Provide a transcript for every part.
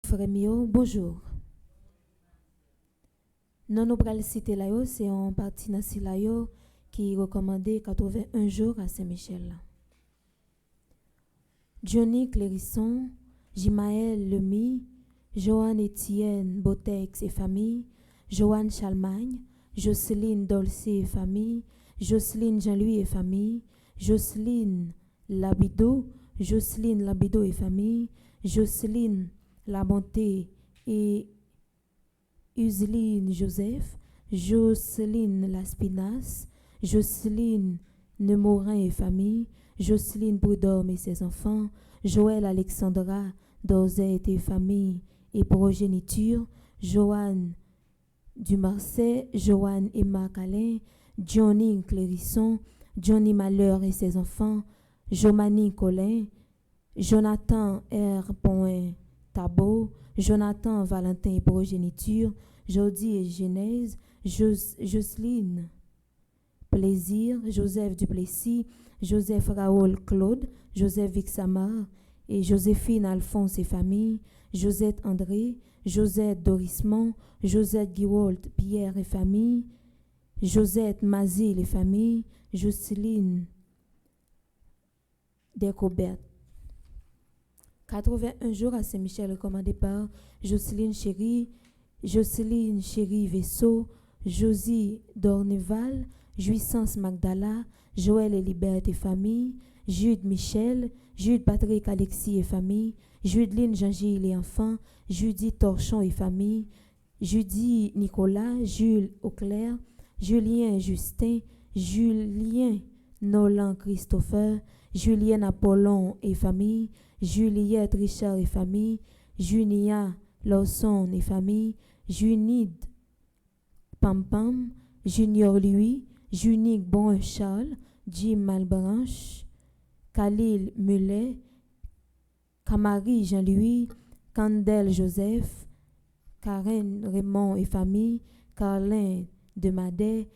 Frère Mio, bonjour. Non, nous allons citer là, c'est en partie dans ce là qui recommandé 81 jours à Saint-Michel. Johnny Clérisson, Jimaël Lemi, Johan Étienne Botex et famille, Joanne Chalmagne, Jocelyne Dolcé et famille, Jocelyne Jean-Louis et famille, Jocelyne Labido et famille, Jocelyne La Bonté et Useline Joseph, Jocelyne Laspinas, Jocelyne Nemorin et famille, Jocelyne Boudorme et ses enfants, Joël Alexandra Dorzette et famille et progéniture, Joanne Dumarcet, Joanne Emma Calin, Johnny Clérisson, Johnny Malheur et ses enfants, Jomani Colin, Jonathan R. Tabo, Jonathan Valentin et progéniture, Jody et Genèse, Jocelyne Plaisir, Joseph Duplessis, Joseph Raoul Claude, Joseph Vixamar et Joséphine Alphonse et famille, Josette André, Josette Dorismont, Josette Guirault Pierre et famille, Josette Mazil et famille, Jocelyne Descobert. 81 jours à Saint-Michel recommandé par Jocelyne Chéri Vaisseau, Josie Dorneval, Jouissance Magdala, Joël et Liberté famille, Jude Michel, Jude Patrick Alexis et famille, Judeline Jean-Gilles et enfants, Judy Torchon et famille, Judy Nicolas, Jules Auclair, Julien Justin, Julien Nolan Christopher, Julien Apollon et famille, Juliette Richard et famille, Junia Lawson et famille, Junide Pampam, Junior Louis, Junique Bon Charles, Jim Malbranche, Khalil Mulet, Camari Jean-Louis, Candel Joseph, Karen Raymond et famille, Carlin Demadé,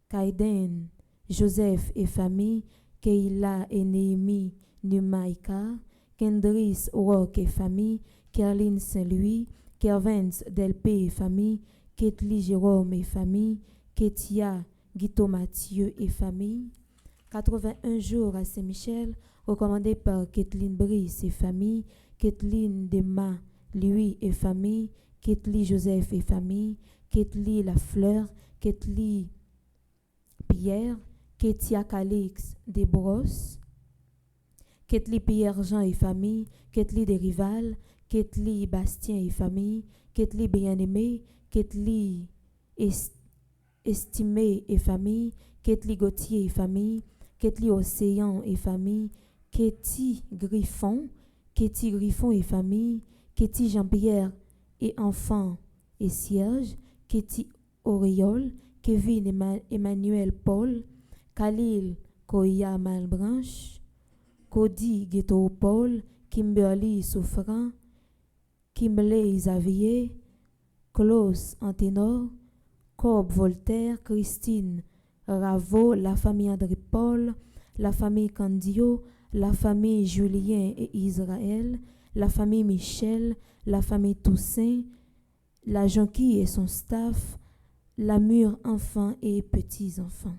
Kaiden Joseph et famille, Keila et Néhémie Numaïka, Kendris Rock et famille, Kerline Saint-Louis, Kervens Delpé et famille, Ketli Jérôme et famille, Ketia Guito Mathieu et famille. 81 jours à Saint-Michel, recommandé par Kathleen Brice et famille, Kathleen Dema Louis et famille, Ketli Joseph et famille, Ketli Lafleur, Ketli Pierre, Ketia Calix Desbrosses, Ketli Pierre Jean et famille, Ketli Desrival, Ketli Bastien et famille, Ketli Bien-Aimé, Ketli Estimé et famille, Ketli Gauthier et famille, Ketli Océan et famille, Ketty Griffon et famille, Ketty Jean-Pierre et enfants et cierge, Ketty Auréole, Kevin Emmanuel Paul, Khalil Koya Malbranche, Cody Ghetto Paul, Kimberly Souffrant, Kimberly Xavier, Klaus Anténor, Corbe Voltaire, Christine Ravo, la famille André Paul, la famille Candio, la famille Julien et Israël, la famille Michel, la famille Toussaint, la Jonquille et son staff, la mûre enfants et petits-enfants.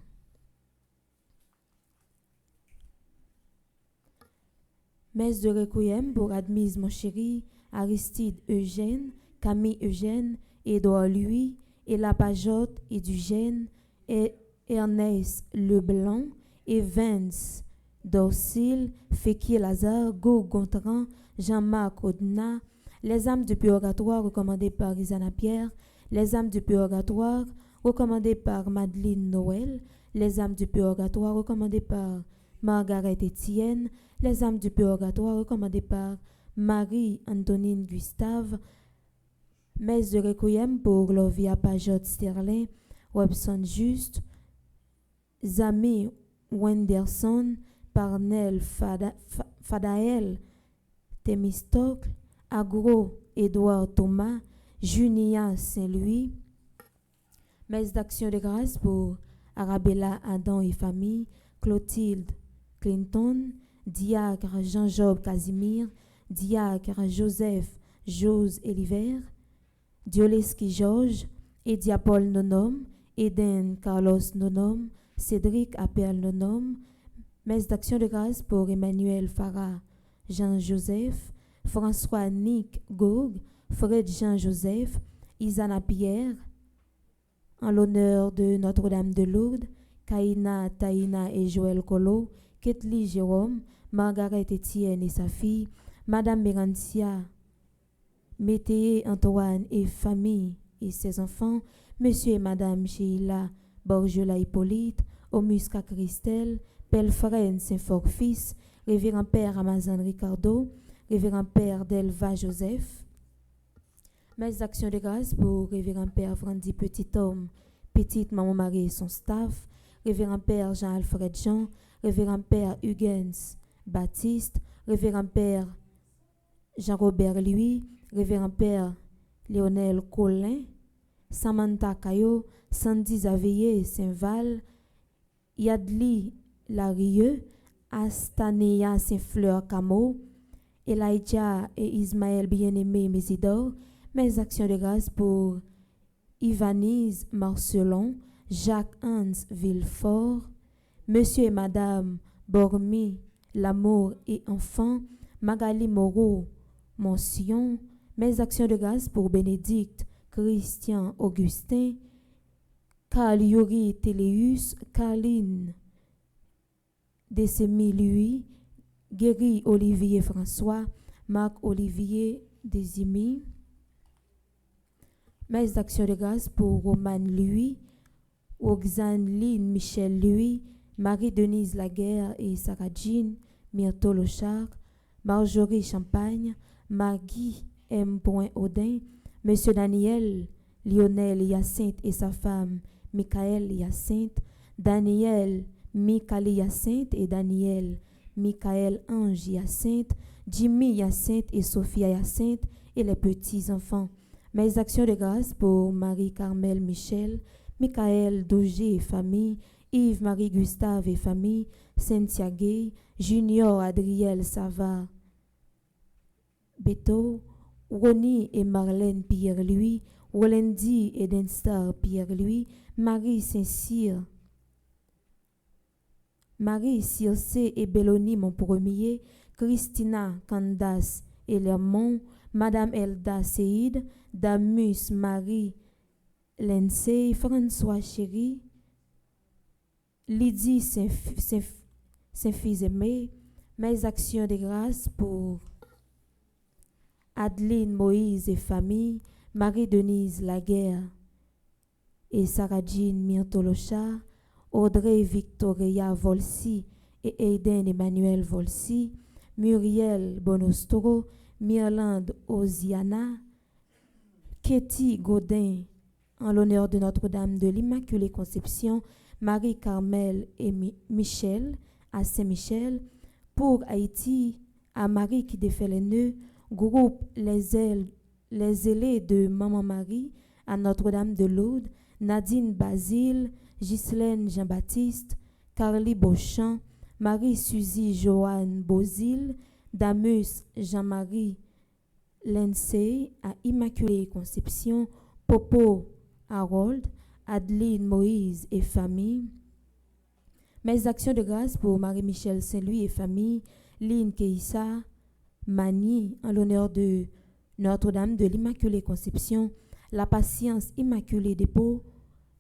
Messe de requiem pour Admise mon chéri, Aristide Eugène, Camille Eugène, Édouard Louis, et la Pajotte et Dugène, et Ernest Leblanc, et Vance Dorcil, Féquier Lazare, Go Gontran, Jean-Marc Audena, les âmes du purgatoire recommandées par Isana Pierre, les âmes du purgatoire recommandées par Madeleine Noël, les âmes du purgatoire recommandées par Margaret Etienne, les âmes du purgatoire recommandées par Marie-Antonine Gustave, messe de requiem pour Lovia Pajot Sterling, Robson Juste, Zami Wenderson, Parnell Fadael, Thémistocle, Agro Édouard Thomas, Junia Saint-Louis, messe d'action de grâce pour Arabella Adam et famille, Clotilde Clinton, Diacre Jean-Job Casimir, Diacre Joseph Jose Eliver, Dioleski Georges, Edia Paul Nonom, Eden Carlos Nonom, Cédric Appel Nonom, messe d'action de grâce pour Emmanuel Farah Jean-Joseph, François Nick Gog, Fred Jean-Joseph, Isana Pierre, en l'honneur de Notre-Dame de Lourdes, Kaina, Taïna et Joël Colo, Ketli Jérôme, Margaret Etienne et sa fille, Madame Mérantia, Météé Antoine et famille et ses enfants, Monsieur et Madame Sheila Borgela Hippolyte, Omusca Christelle, Pelfren Saint-Forfils, Révérend Père Amazon Ricardo, Révérend Père Delva Joseph. Mes actions de grâce pour Révérend Père Frandy Petit-Homme, Petite Maman Marie et son staff, Révérend Père Jean-Alfred Jean, Révérend Père Hugens Baptiste, Révérend Père Jean-Robert Louis, Révérend Père Léonel Colin, Samantha Caillot, Sandy Zaveillé Saint-Val, Yadli Larieux, Astanea Saint-Fleur Camo, Elijah et Ismaël Bien-Aimé Mésidor, mes actions de grâce pour Ivanise Marcelon, Jacques-Hans Villefort, Monsieur et Madame Bormy Lamour et enfants, Magali Moreau Mention, mes actions de grâce pour Bénédicte Christian Augustin, Carl Yuri Téléus, Carline Dessemi Louis, Guéry Olivier François, Marc Olivier Desimi. Mes actions de grâce pour Romane Louis, Roxane Lynn Michel Louis, Marie-Denise Laguerre et Sarah Jean, Myrto Lochard, Marjorie Champagne, Maggie M. Audin, Monsieur Daniel Lionel Hyacinthe et sa femme Michael Hyacinthe, Daniel Michael Hyacinthe et Daniel Michael Ange Hyacinthe, Jimmy Hyacinthe et Sophia Hyacinthe et les petits-enfants. Mes actions de grâce pour Marie-Carmel Michel, Michael Daugé et famille, Yves-Marie Gustave et famille, Cynthia Gay, Junior Adriel Savard, Beto, Ronnie et Marlène Pierre-Louis, Rolendi et Denstar Pierre-Louis, Marie Saint-Cyr, Marie Circe et Belloni mon premier, Christina Candace et Lermont, Madame Elda Seyd, Damus Marie Lensey, François Chéri, Lydie Saint-Fils-Aimé, mes actions de grâce pour Adeline Moïse et famille, Marie-Denise Laguerre et Sarah Jean Myrtolocha, Audrey Victoria Volsi et Aiden Emmanuel Volsi, Muriel Bonostro, Myrlande Oziana, Katie Godin, en l'honneur de Notre-Dame de l'Immaculée Conception, Marie-Carmel et Michel à Saint-Michel, pour Haïti, à Marie qui défait les nœuds, groupe Les Ailés de Maman Marie à Notre-Dame de Lourdes, Nadine Basile, Ghislaine Jean-Baptiste, Carly Beauchamp, Marie-Suzy Joanne Bozil, Damus Jean-Marie Lensey à Immaculée Conception, Popo Harold, Adeline Moïse et famille. Mes actions de grâce pour Marie-Michel Saint-Louis et famille, Lynn Keissa Mani, en l'honneur de Notre-Dame de l'Immaculée Conception, La Patience Immaculée Dépôt,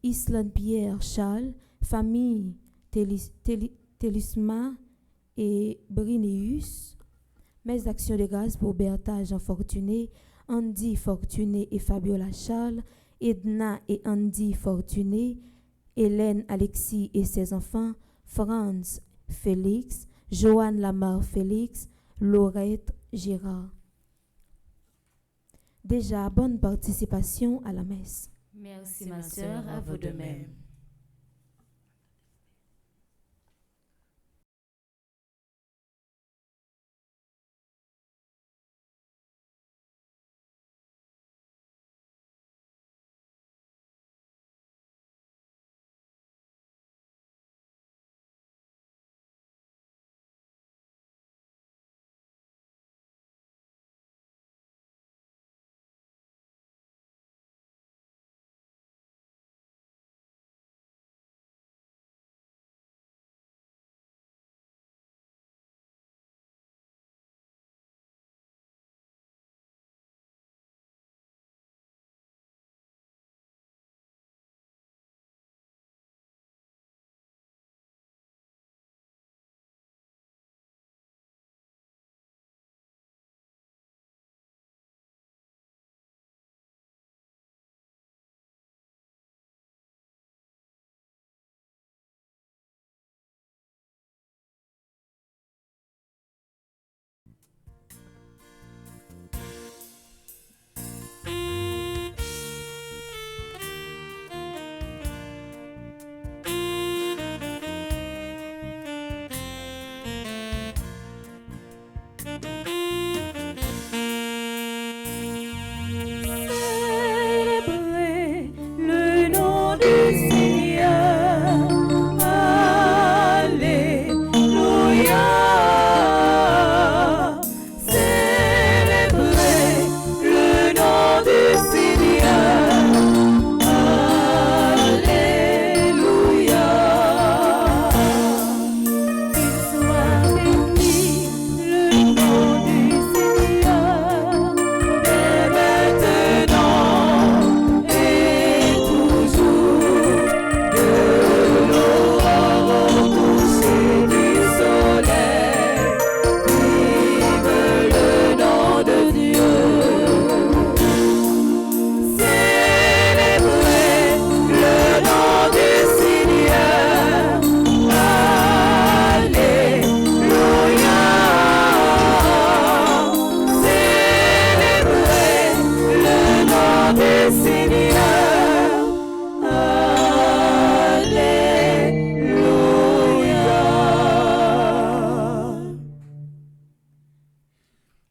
Islande Pierre Charles, famille Télisma et Brineus. Mes actions de grâce pour Bertha Jean Fortuné, Andy Fortuné et Fabiola Charles, Edna et Andy Fortuné, Hélène Alexis et ses enfants, Franz Félix, Joanne Lamar Félix, Laurette Gérard. Déjà, bonne participation à la messe. Merci ma sœur, à vous de même.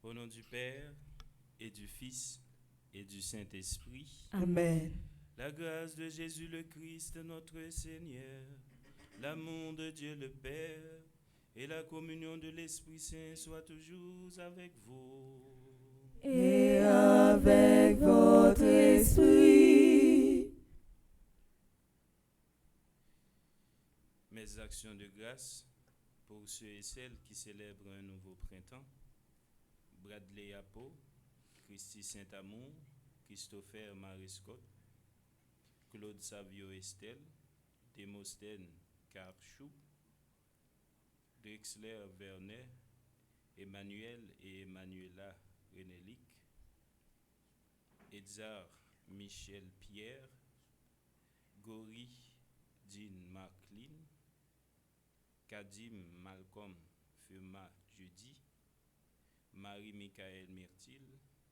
Au nom du Père, et du Fils, et du Saint-Esprit. Amen. La grâce de Jésus le Christ, notre Seigneur, l'amour de Dieu le Père, et la communion de l'Esprit Saint soient toujours avec vous. Et avec votre esprit. Mes actions de grâce pour ceux et celles qui célèbrent un nouveau printemps. Bradley Apo, Christy Saint-Amour, Christopher Mariscott, Claude Savio Estelle, Démosthène Karchou, Drexler Vernet, Emmanuel et Emmanuela Renélic, Edzar Michel Pierre, Gori Jean Marklin, Kadim Malcolm Fuma Jeudi, Marie-Michael Myrtil,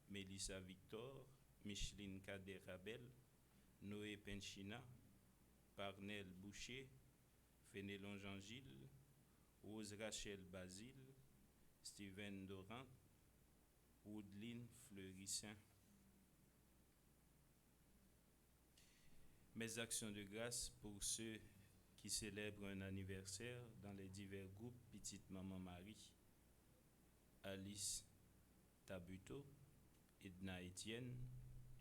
Mélissa Victor, Micheline Kader Rabel, Noé Penchina, Parnell Boucher, Fénélon Jean-Gilles, Rose Rachel Basile, Steven Dorant, Woodline Fleurissin. Mes actions de grâce pour ceux qui célèbrent un anniversaire dans les divers groupes Petite Maman Marie, Alice Tabuto, Edna Etienne,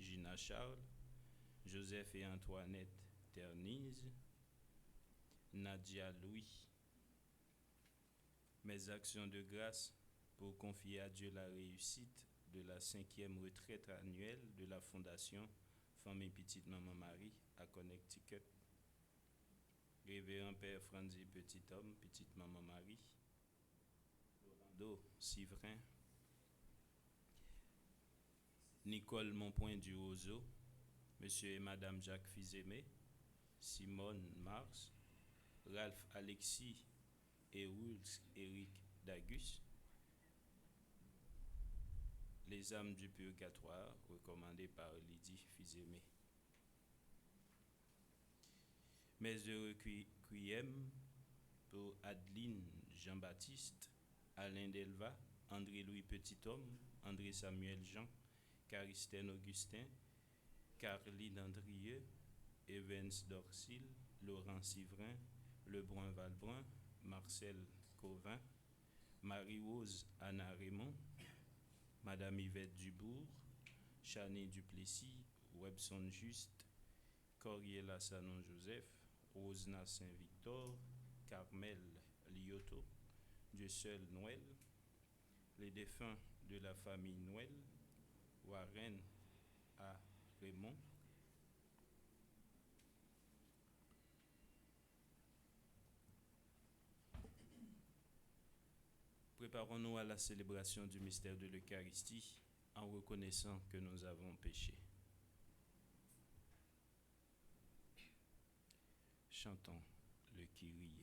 Gina Charles, Joseph et Antoinette Ternise, Nadia Louis. Mes actions de grâce pour confier à Dieu la réussite de la 5e retraite annuelle de la Fondation Famille Petite Maman Marie à Connecticut. Révérend Père Franzi Petit Homme, Petite Maman Marie, Orlando Sivrin, Nicole Monpoint du Roseau, Monsieur et Madame Jacques Fizemé, Simone Mars, Ralph Alexis et Rules Éric Dagus. Les âmes du purgatoire, recommandé par Lydie Fils-Aimé. Messe de requiem pour Adeline Jean-Baptiste, Alain Delva, André-Louis Petithomme, André Samuel Jean, Caristène Augustin, Caroline Andrieux, Evans Dorsil, Laurent Sivrin, Lebrun Valbrun, Marcel Covin, Marie-Rose Anna Raymond, Madame Yvette Dubourg, Chani Duplessis, Webson Juste, Coriela Sanon Joseph, Rosna Saint-Victor, Carmel Lioto, Dieu seul Noël, les défunts de la famille Noël, Warren A. Raymond, préparons-nous à la célébration du mystère de l'Eucharistie en reconnaissant que nous avons péché. Chantons le Kyrie.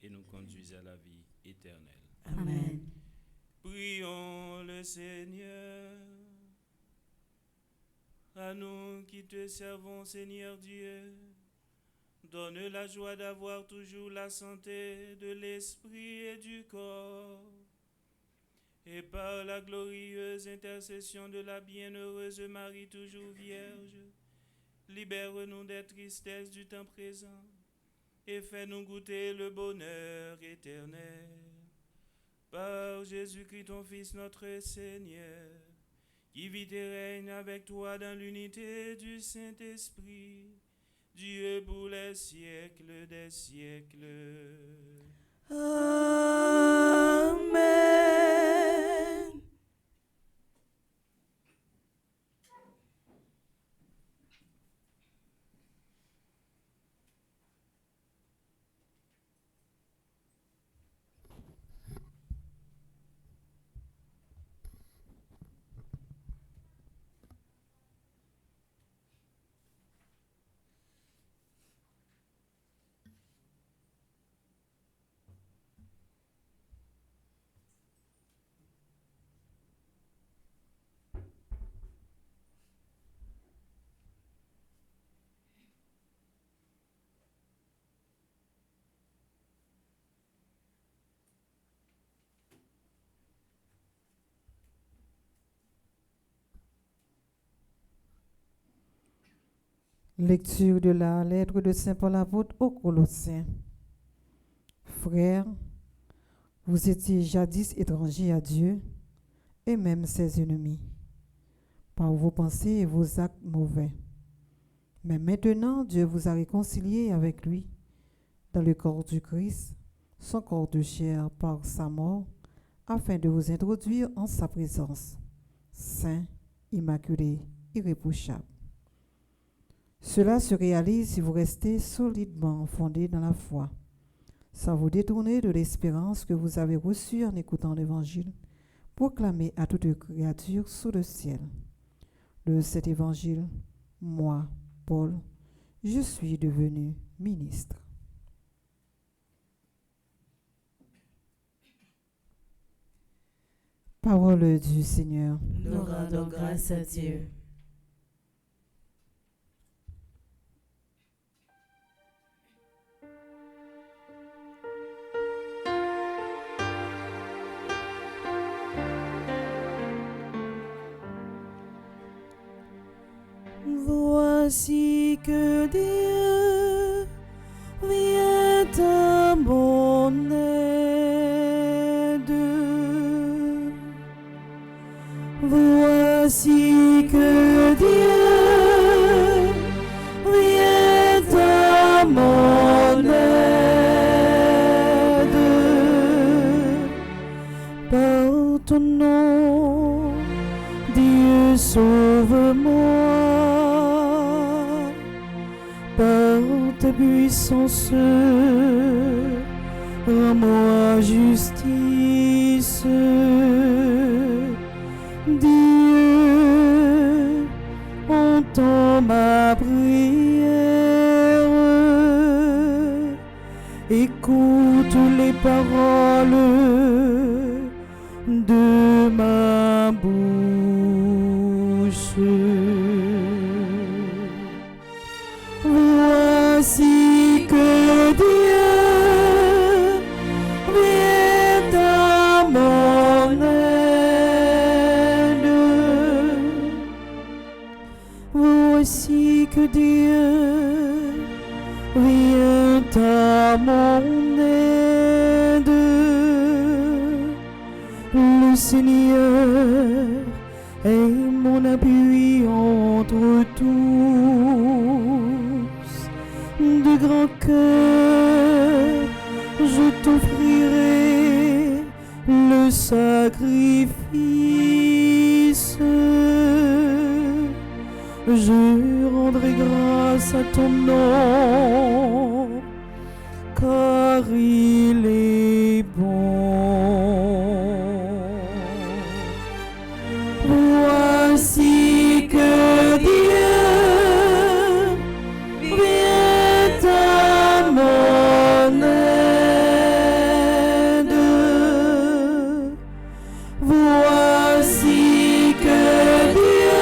Et nous conduise à la vie éternelle. Amen. Prions le Seigneur. À nous qui te servons, Seigneur Dieu, donne la joie d'avoir toujours la santé de l'esprit et du corps. Et par la glorieuse intercession de la bienheureuse Marie, toujours vierge, libère-nous des tristesses du temps présent et fais-nous goûter le bonheur éternel. Par Jésus-Christ, ton Fils, notre Seigneur, qui vit et règne avec toi dans l'unité du Saint-Esprit, Dieu pour les siècles des siècles. Amen. Lecture de la lettre de Saint Paul apôtre aux Colossiens. Frères, vous étiez jadis étrangers à Dieu et même ses ennemis, par vos pensées et vos actes mauvais. Mais maintenant, Dieu vous a réconciliés avec lui dans le corps du Christ, son corps de chair par sa mort, afin de vous introduire en sa présence, saint, immaculé, irréprochable. Cela se réalise si vous restez solidement fondés dans la foi, sans vous détourner de l'espérance que vous avez reçue en écoutant l'Évangile, proclamé à toute créature sous le ciel. De cet Évangile, moi, Paul, je suis devenu ministre. Parole du Seigneur. Nous rendons grâce à Dieu. Voici que Dieu vient à mon aide. Voici que Dieu vient à mon aide. Par ton nom, Dieu sauve-moi. Par ta puissance, rends-moi justice. Dieu, entends ma prière. Écoute les paroles de ma bouche. Voici que Dieu vient à mon aide. Voici que Dieu vient à mon aide. Le Seigneur est mon appui entre tous. De grand cœur, je t'offrirai le sacrifice. Je rendrai grâce à ton nom, car il est bon. Voici que Dieu vient à mon aide. Voici que Dieu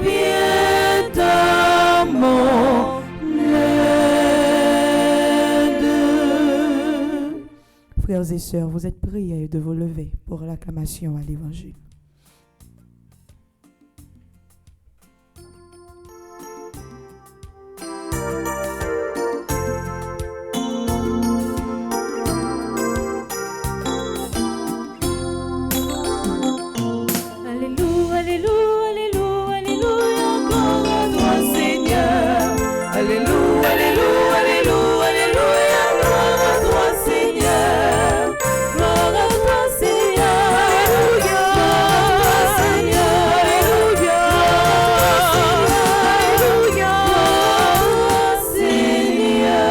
vient à mon aide. Frères et sœurs, vous êtes priés de vous lever pour l'acclamation à l'Évangile. Alléluia, Alléluia, Alléluia, Alléluia, gloire à toi Seigneur. Alléluia, Alléluia, Alléluia, Alléluia, gloire à toi Seigneur. Gloire à toi Seigneur. Alléluia, gloire à toi Seigneur. Alléluia, Alléluia, Seigneur.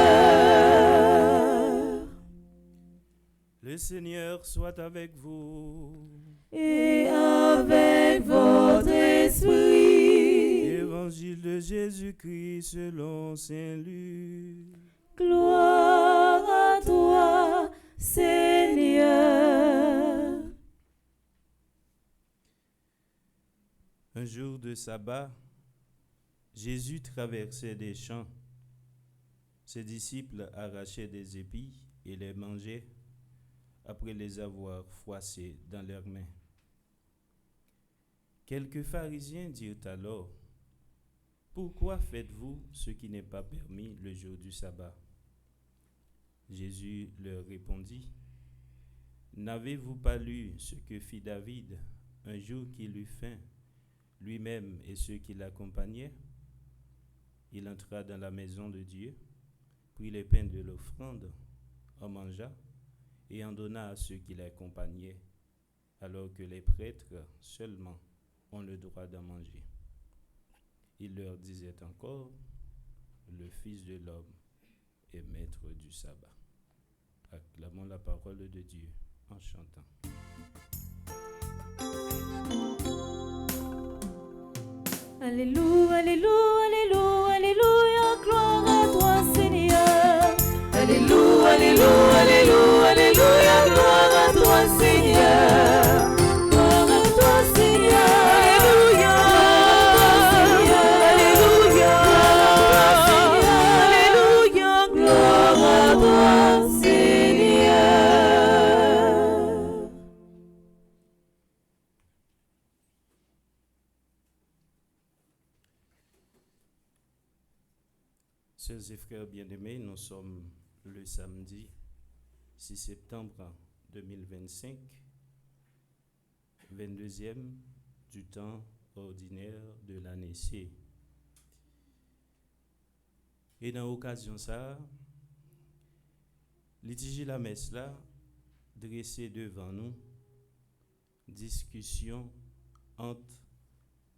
Le Seigneur soit avec vous. Et avec votre esprit. Évangile de Jésus-Christ selon Saint Luc. Gloire à toi, Seigneur. Un jour de sabbat, Jésus traversait des champs. Ses disciples arrachaient des épis et les mangeaient après les avoir froissés dans leurs mains. Quelques pharisiens dirent alors: Pourquoi faites-vous ce qui n'est pas permis le jour du sabbat? Jésus leur répondit, n'avez-vous pas lu ce que fit David un jour qu'il eut faim, lui-même et ceux qui l'accompagnaient? Il entra dans la maison de Dieu, prit les pains de l'offrande, en mangea et en donna à ceux qui l'accompagnaient, alors que les prêtres seulement ont le droit d'en manger. Il leur disait encore, le Fils de l'homme est maître du sabbat. Acclamons la parole de Dieu en chantant. Alléluia, Alléluia, Alléluia, Alléluia, gloire à toi Seigneur. Alléluia, Alléluia, Alléluia, Alléluia, gloire à toi Seigneur. Gloire à toi Seigneur. Alléluia, Alléluia, Alléluia, gloire à toi Seigneur. Sœurs et frères bien-aimés, nous sommes le samedi 6 septembre 2025, 22e du temps ordinaire de l'année C. Et dans l'occasion ça, litige la messe là, dressé devant nous, discussion entre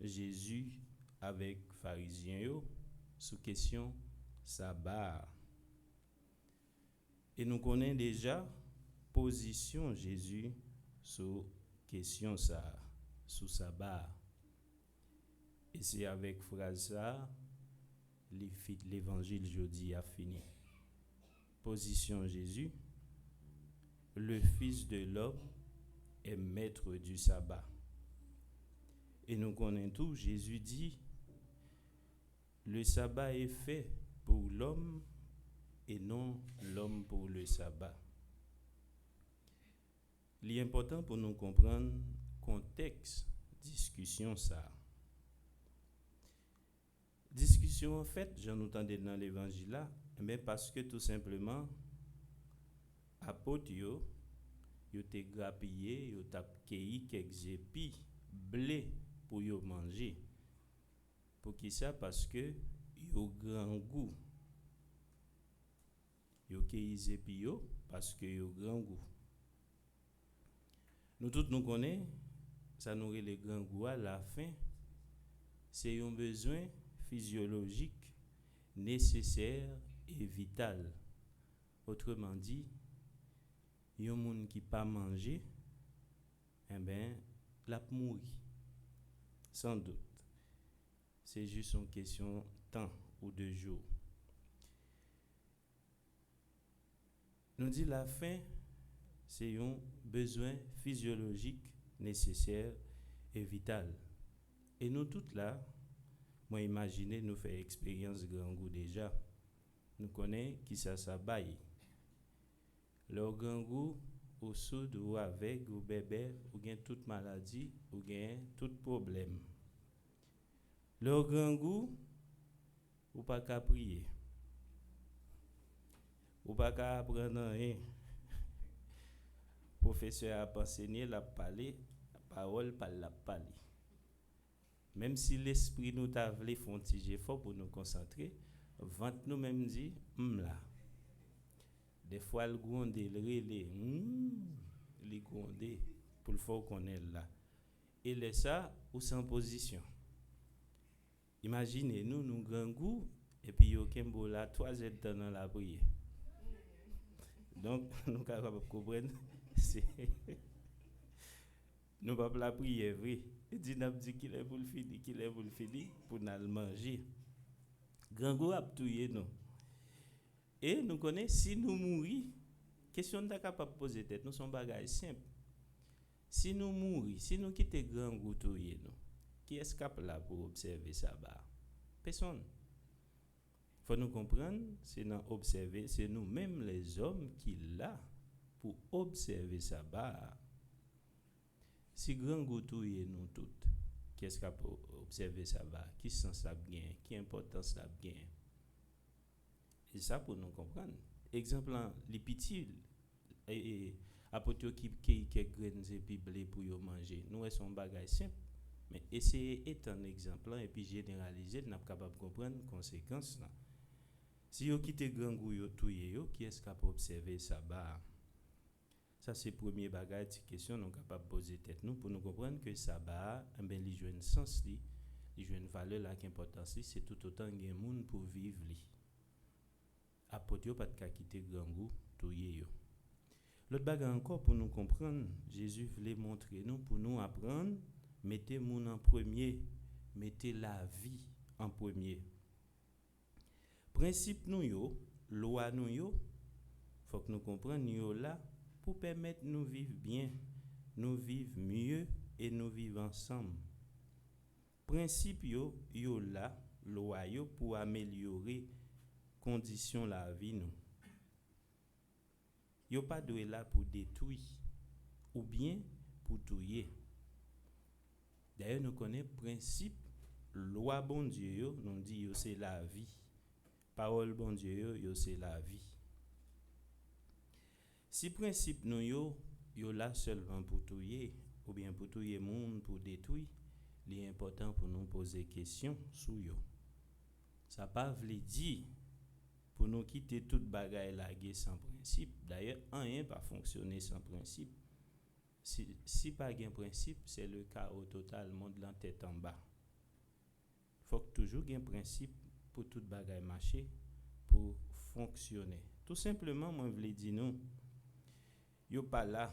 Jésus avec pharisiens sous question sabbat. Et nous connaissons déjà position Jésus sur question ça, sous sabbat. Et c'est avec phrase ça l'évangile jeudi a fini. Position Jésus, le Fils de l'homme est maître du sabbat. Et nous connaissons tout, Jésus dit, le sabbat est fait pour l'homme et non l'homme pour le sabbat. L'important pour nous comprendre le contexte discussion ça. Discussion en fait, j'en entendais dans l'évangile là, mais parce que tout simplement apôtres yo t'ai grappillé, yo t'a cueilli quelques épis blé pour yo manger. Pour qui ça? Parce que yo grand goût. Yo cueilli épis yo parce que yo grand goût. Nous tous nous connaissons, ça nous les grand goût à la fin, c'est un besoin physiologique nécessaire et vital. Autrement dit, yon moun qui pas manger, eh ben, la mourir. Sans doute. C'est juste une question de temps ou de jours. Nous dit la faim, c'est un besoin physiologique nécessaire et vital. Et nous toutes là, moi imaginez nous faire expérience grand goût déjà. Nous connaissons qui ça baille. Leur grand goût au sud ou avec ou bébé ou gain toute maladie ou gain tout problème. Leur grand goût ou pas qu'à prier. Ou pas qu'à apprendre rien. Professeur a enseigné la parler, la parole par la parler. Même si l'esprit nous t'a voulu font petit effort pour nous concentrer, vente nous même dit là. Des fois le gronde le relé le gronde pour le faire qu'on est là. Et laisse ça ou sans position. Imaginez nous grand goût et puis yo kembo là 3 heures dans la prière. Donc nous capable comprendre c'est nous pas la prière vrai. Il dit n'a dit qu'il est pour le finir pour nous manger. Grand goût a touyer nous. Et nous connaissons si nous mourir, question de capable poser tête, nous sommes bagages simples. Si nous mourir, si nous quitter grand goût touyer nous, qui escape là pour observer ça bas? Personne. Faut nous comprendre, c'est dans observer, c'est nous-mêmes les hommes qui là pour observer ça bas. Si grand goût touyer nous toutes, Qu'est-ce qu'a observé ça va? Qui sens ça bien? Qui importance ça bien? Et ça pour nous comprendre. Exemple, les petits et apôtres qui graines et puis blé pour yo manger. Nous c'est un bagage simple, mais essayer est un exemple et puis généraliser, n'a pas capable comprendre conséquences là. Si yo quitte grand goût yo touyer yo, qui est-ce capable observer ça va? Ça c'est premier bagage question nous capable poser tête nous pour nous comprendre que ça va ben li joine sens li joine valeur là qu'importance c'est tout autant gen monde pour vivre li. Apôtre yo pas de quitter grand goût touyer yo. L'autre bagage encore pour nous comprendre, Jésus voulait montrer nous pour nous apprendre, mettez moun en premier, mettez la vie en premier. Principe nous yo, loi nous yo, faut que nous comprenions yo là pour permettre nous vivre bien, nous vivre mieux et nous vivre ensemble. Principe yo là, loi yo pour améliorer conditions la vie nous. Yo pas doué là pour détruire ou bien pour tuer. D'ailleurs nous connaissons principe loi bon Dieu yo, nous dit yo c'est la vie. Parole bon Dieu yo c'est la vie. Si principe nous yo là seulement pour tuer ou bien pour tuer monde pour détruire, il est important pour nous poser question sur yo. Ça pas veut dire pour nous quitter toute bagaille laguée sans principe. D'ailleurs, rien pas fonctionner sans principe. Si pas gain principe, c'est le chaos total, monde la tête en bas. Faut que toujours gain principe pour toute bagaille marcher, pour fonctionner. Tout simplement, moi je veux dire non. Yo pas là,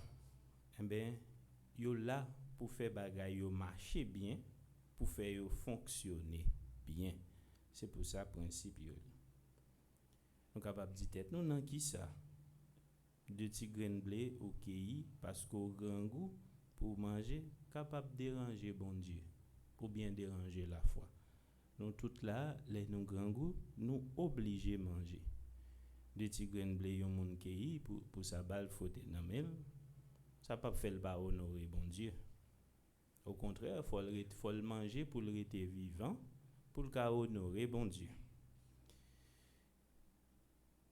yo là pour faire bagaille yo marcher bien, pour faire yo fonctionner bien. C'est pour ça principe yo. Nous capable dire tête nous nan qui ça de petits grains blé au cueilli parce qu'au grand goût pour manger capable déranger bon Dieu ou bien déranger la foi. Nous toutes là les nous grand goût nous obligés manger de petits grains blé yon moun cueilli pour sa balle frotter dans mel ça pas faire pas honorer bon Dieu. Au contraire, faut le manger pour le rester vivant pour le honorer bon Dieu.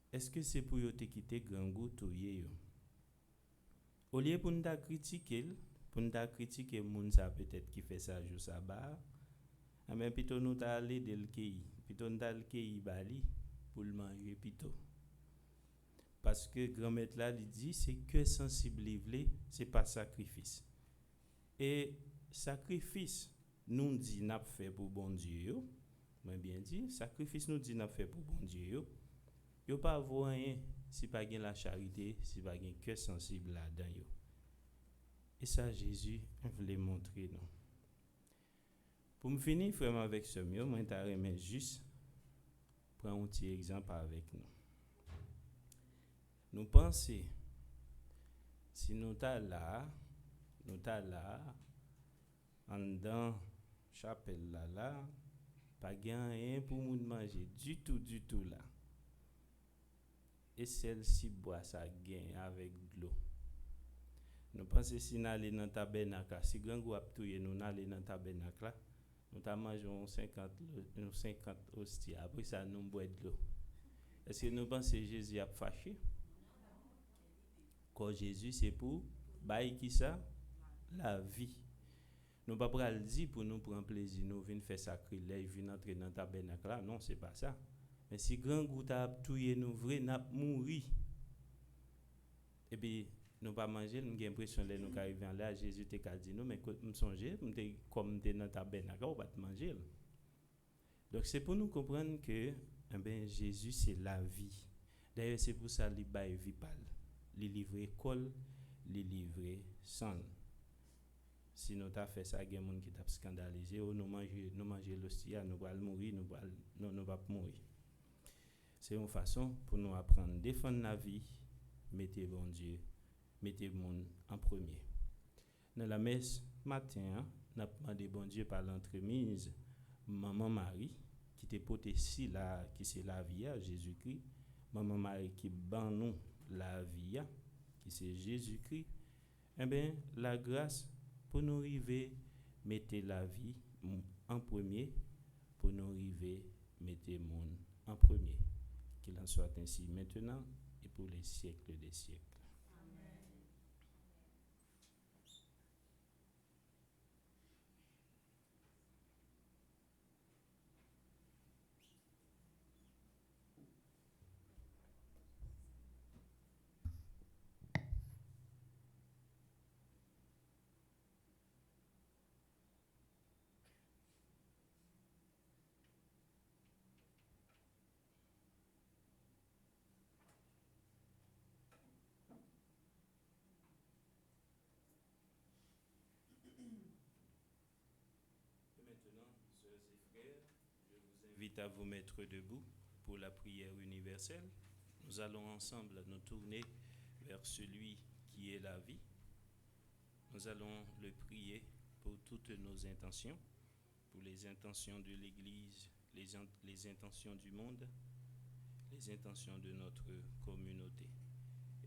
Est-ce que c'est pour yo te quitter grand goût touyer yo? Au lieu pour nous critiquer moun ça peut-être qui fait ça jour ça ba, mais plutôt nous t'a aller de le cueillir, plutôt nous t'a le cueillir bali pour le manger plutôt. Parce que grand-maître là il dit c'est que sensible c'est pas sacrifice. Et sacrifice nous dit n'a fait pour bon Dieu yo, moi bien dit sacrifice nous dit n'a fait pour bon Dieu yo. Yo pas avoir rien si pas gain la charité, si pas gain cœur sensible là-dedans yo. Et ça Jésus voulait montrer nous. Pour me finir vraiment avec ce mieux, moi t'a remet juste prendre un petit exemple avec nous. Nous pensons si nous t'a là en dedans chapelle là pas gain rien pour nous manger du tout là. Et celle-ci boit sa gain avec de l'eau. Nous pensons si nous allons dans le tabernacle, si grand goût a touye nous allons dans le tabernacle, nous mangeons 50 hosties, après ça nous boit de l'eau. Est-ce que nous pensons que Jésus a fâché? Quand Jésus c'est pour bailler qui ça? La vie. Nous pas le dire pour nous prendre plaisir, nous venir faire sacrilège, venir entrer dans le tabernacle, non, c'est pas ça. Mais si grand goût a touye nous vrai n'a mourir et puis nous pas manger nous j'ai l'impression là nous arriver là Jésus te qu'a dit nous mais me songer comme t'es dans tabernacle on va te manger. Donc c'est pour nous comprendre que Jésus c'est la vie. D'ailleurs c'est pour ça qu'il bail vie pâle, il livre école, il livre sang. Si nous t'a fait ça, il y a des gens qui t'a scandalisé, nous manger l'hostia, nous va mourir, nous va mourir. C'est une façon pour nous apprendre à défendre la vie, mettez bon Dieu, mettez le monde en premier. Dans la messe matin, nous avons demandé bon Dieu par l'entremise maman Marie qui te porte ici là qui c'est la vie à Jésus-Christ, maman Marie qui ban nous la vie qui c'est Jésus-Christ. La grâce pour nous arriver mettez la vie, en premier pour nous arriver, mettez monde en premier. Qu'il en soit ainsi maintenant et pour les siècles des siècles. Invite à vous mettre debout pour la prière universelle. Nous allons ensemble nous tourner vers celui qui est la vie. Nous allons le prier pour toutes nos intentions, pour les intentions de l'Église, les intentions du monde, les intentions de notre communauté.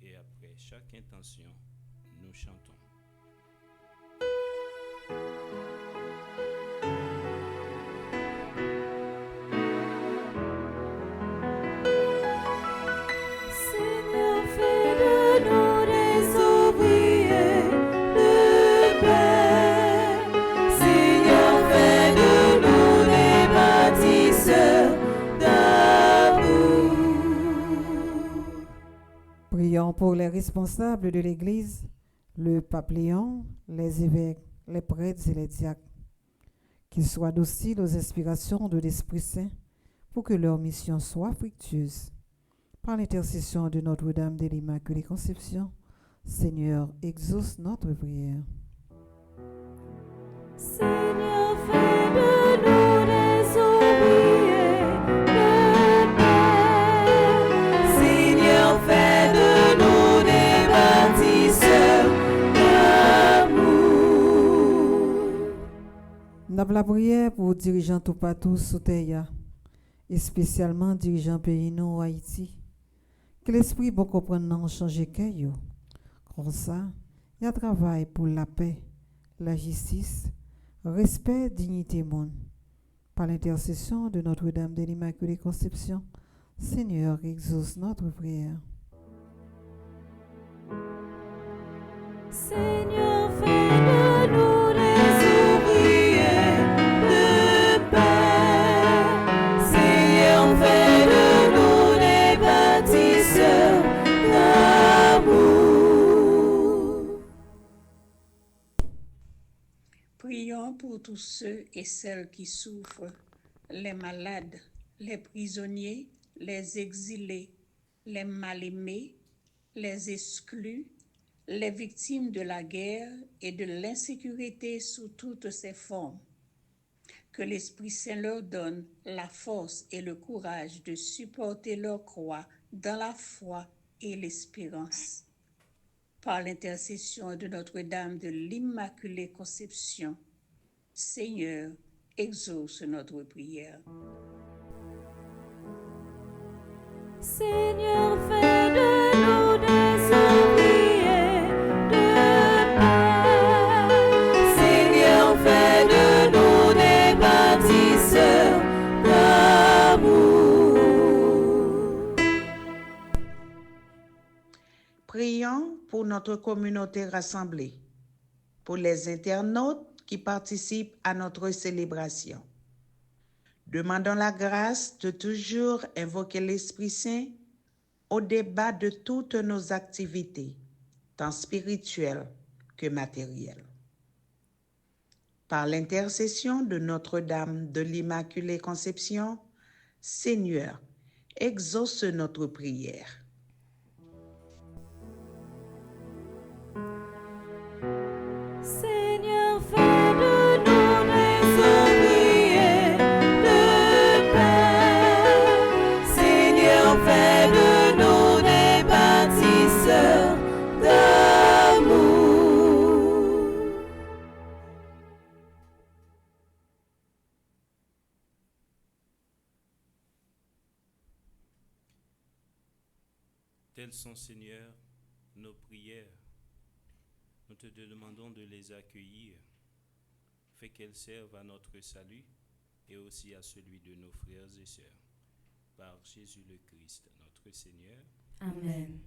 Et après chaque intention, nous chantons. Seigneur, fais de nous des ouvriers de paix. Seigneur, fais de nous des bâtisseurs d'amour. Prions pour les responsables de l'Église, le pape Léon, les évêques, les prêtres et les diacres, qu'ils soient dociles aux inspirations de l'Esprit Saint pour que leur mission soit fructueuse. Par l'intercession de Notre-Dame de l'Immaculée Conception, Seigneur, exauce notre prière. Seigneur, fais de nous des ouvriers de paix. Seigneur, fais de nous des bâtisseurs d'amour. Nous avons la prière pour dirigeants tout partout sous terre, et spécialement dirigeants pays nous Haïti. Que l'esprit bon comprendre changer cœur. Comme ça, il y a travail pour la paix, la justice, respect, dignité monde. Par l'intercession de Notre-Dame de l'Immaculée Conception, Seigneur, exauce notre prière. Seigneur, fais de nous des ouvriers de paix. Seigneur, fais de nous des bâtisseurs d'amour. Prions pour tous ceux et celles qui souffrent, les malades, les prisonniers, les exilés, les mal-aimés, les exclus, les victimes de la guerre et de l'insécurité sous toutes ses formes. Que l'Esprit Saint leur donne la force et le courage de supporter leur croix dans la foi et l'espérance. Par l'intercession de Notre-Dame de l'Immaculée Conception, Seigneur, exauce notre prière. Seigneur, fais de nous des ouvriers de paix. Seigneur, fais de nous des bâtisseurs d'amour. Prions pour notre communauté rassemblée, pour les internautes qui participent à notre célébration. Demandons la grâce de toujours invoquer l'Esprit Saint au débat de toutes nos activités, tant spirituelles que matérielles. Par l'intercession de Notre-Dame de l'Immaculée Conception, Seigneur, exauce notre prière. Seigneur, fais de nous des ouvriers de paix. Seigneur, fais de nous des bâtisseurs d'amour. Telles sont, Seigneur, nos prières. Nous te demandons de les accueillir. afin qu'elle serve à notre salut et aussi à celui de nos frères et sœurs. Par Jésus le Christ, notre Seigneur. Amen.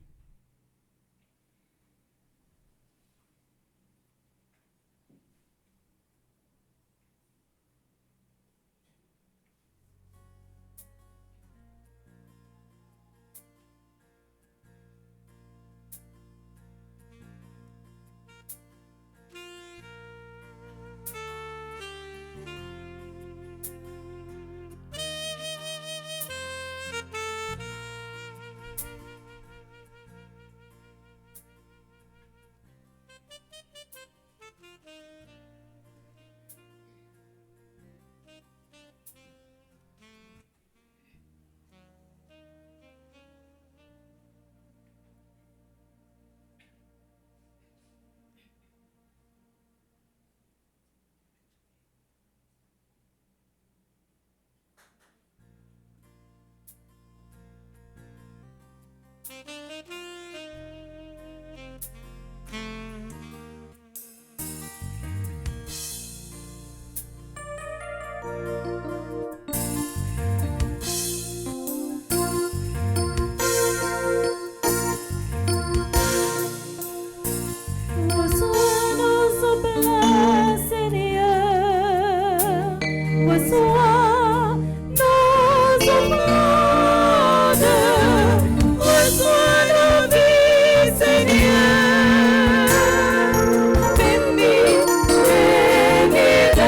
Reçois nos oblates, Seigneur. Reçois nos offrandes. Reçois nos vies, Seigneur. Bénis, bénis-les.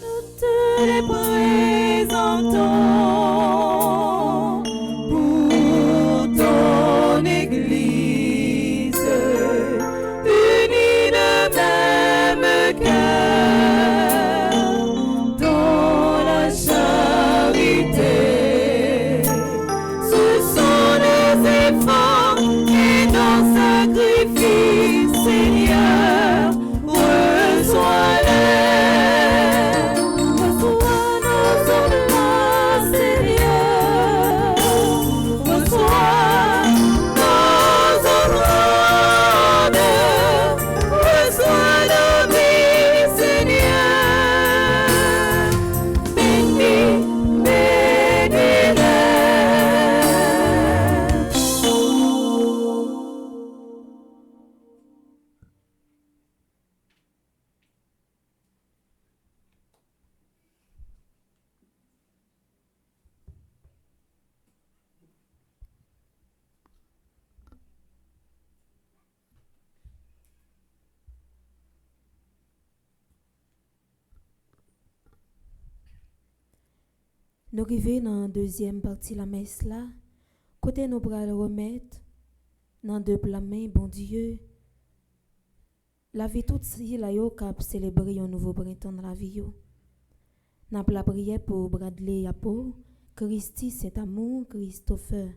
Nous te les présentons. Pour ton Église, unie de même cœur, dans la charité. Ce sont les efforts et nos sacrifices, Seigneur, reçois-les. Reçois nos oblates, Seigneur. Reçois nos offrandes. Reçois nos vies, Seigneur. Bénis, bénis-les. Nous arrivons dans la deuxième partie de la messe là. Côté nous bras le remettre dans deux plats mains, bon Dieu. La vie toute si la yo cap célébrer un nouveau printemps dans la vie yo. N'a la prière pour Bradley Yapo, Christy Saint-Amour, Christopher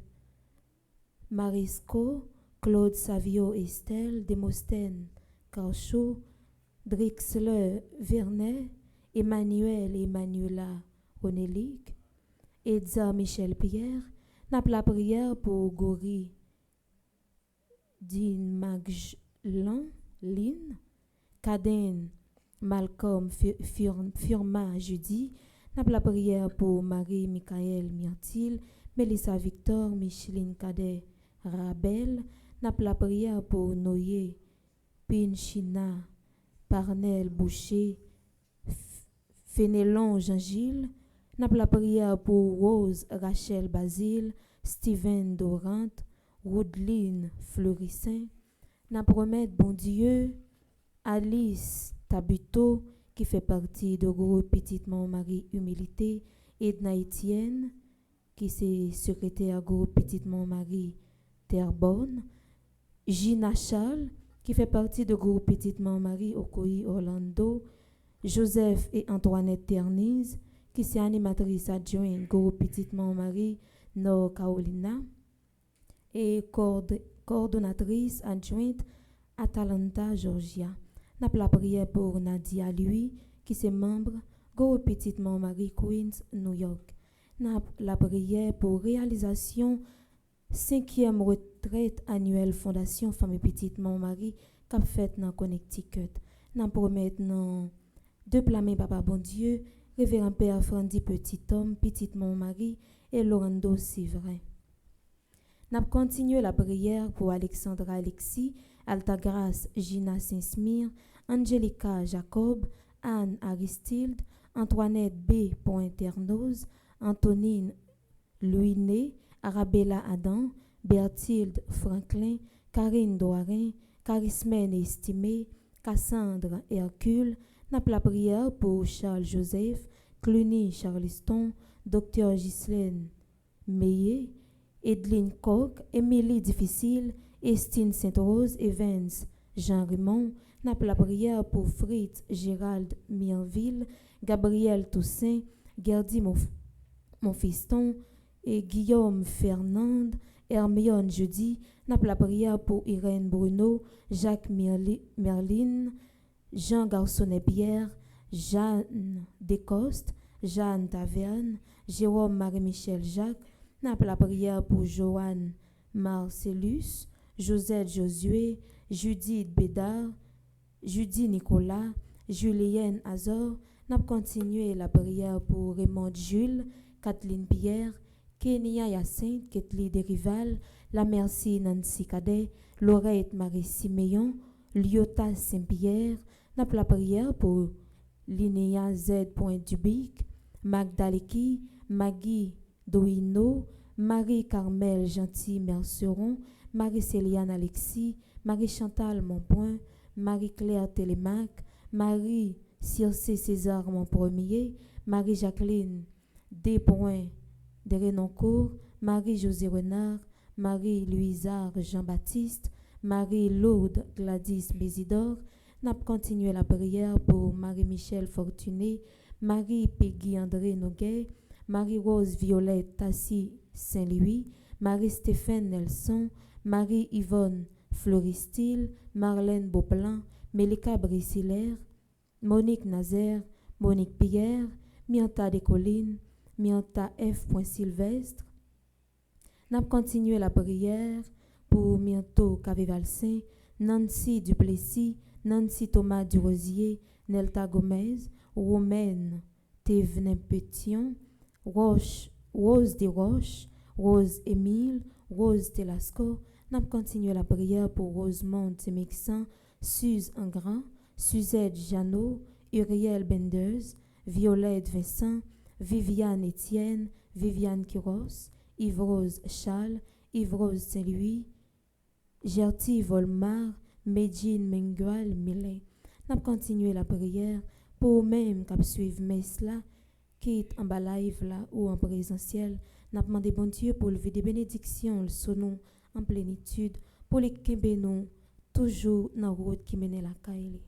Marisco, Claude Savio Estelle, Demostène Carchot, Drixler Vernet, Emmanuel et Emmanuela Ronelic, Edza Michel Pierre. N'a la prière pour Gori Din Maglan Lynn, Caden Malcolm Firma Judy. N'a la prière pour Marie Michael Myrtil, Mélissa Victor, Micheline Cadet Rabel. N'a la prière pour Noé Pinchina, Parnell Boucher, Fénélon Jean-Gilles. N'a la prière pour Rose Rachel Basile, Steven Dorant, Woodline Fleurissin. N'a promet bon Dieu Alice Tabuto qui fait partie de groupe Petite Marie Humilité, Edna Etienne qui est secrétaire groupe Petite Marie Terrebonne, Gina Charles qui fait partie de groupe Petite Marie Okoyi Orlando, Joseph et Antoinette Terniz qui est animatrice adjointe groupe Petite Marie Nord Carolina et coordonnatrice adjointe Atalanta Georgia. N'a la prière pour Nadia lui qui est membre groupe Petite Marie Queens New York. N'a la prière pour réalisation 5e retraite annuelle Fondation Femme et Petite Montmarie qu'a fait dans Connecticut. Nous promettons de blâmer Papa Bon Dieu, Révérend Père Frandy Petit Homme, Petite Montmarie et Lorando Sivrin. Nous continuons la prière pour Alexandra Alexis, Altagrace Gina Saint-Smir, Angelica Jacob, Anne Aristide, Antoinette B. Pointernoz, Antonine Louiné, Arabella Adam, Berthilde Franklin, Karine Doirin, Charismène Estimé, Cassandre Hercule. N'a la prière pour Charles Joseph, Cluny Charleston, Dr. Ghislaine Meillet, Edline Koch, Émilie Difficile, Estine Sainte-Rose, Evans Jean-Raymond. N'a la prière pour Fritz Gérald Mienville, Gabriel Toussaint, Gerdy Monfiston et Guillaume Fernande, Hermione Judy. N'a la prière pour Irène Bruno, Jacques Merlin, Jean Garçonnet-Pierre, Jeanne Descostes, Jeanne Taverne, Jérôme Marie-Michel Jacques. N'a la prière pour Joanne Marcellus, Josette Josué, Judith Bédard, Judy Nicolas, Julienne Azor. N'a continué la prière pour Raymond Jules, Kathleen Pierre, Kenya Hyacinthe, Ketli Derival, La Merci Nancy Cadet, Laurette Marie Siméon, Lyota Saint-Pierre. N'a la prière pour Linéa Z. Dubic, Magdaleki, Maggie Douino, Marie-Carmel Gentil Merceron, Marie-Céliane Alexis, Marie-Chantal Monpoint, Marie-Claire Télémac, Marie-Circé César Monpremier, Marie-Jacqueline Despoints de Renoncourt, Marie-José Renard, Marie-Louisard Jean-Baptiste, Marie-Lourdes Gladys Bézidor. N'a continué la prière pour Marie-Michel Fortuné, Marie-Peggy André Noguet, Marie-Rose Violette Tassi Saint-Louis, Marie-Stéphane Nelson, Marie-Yvonne Floristil, Marlène Beauplan, Mélika Brisselaire, Monique Nazaire, Monique Pierre, Mianta Descollines, Mianta F. Sylvestre. N'a continué la prière pour Mianto Cavé-Valsin, Nancy Duplessis, Nancy Thomas Durosier, Nelta Gomez, Romaine Thévenin Pétion, Rose Desroches, Rose Émile, Rose Telasco. N'a continué la prière pour Rosemont Temexan, Suze Engrand, Suzette Jeannot, Uriel Benders, Violette Vincent, Viviane Étienne, Viviane Quiros, Yves-Rose Charles, Yves-Rose Saint-Louis, Gertie Volmar, Medjine Mengual Millet. N'a continué la prière pour même qu'à suivre messe là, quitte en bas live là ou en présentiel. N'a demandé bon Dieu pour lever des bénédictions, le sonnon en plénitude, pour les kembe toujours dans la route qui mène la caille.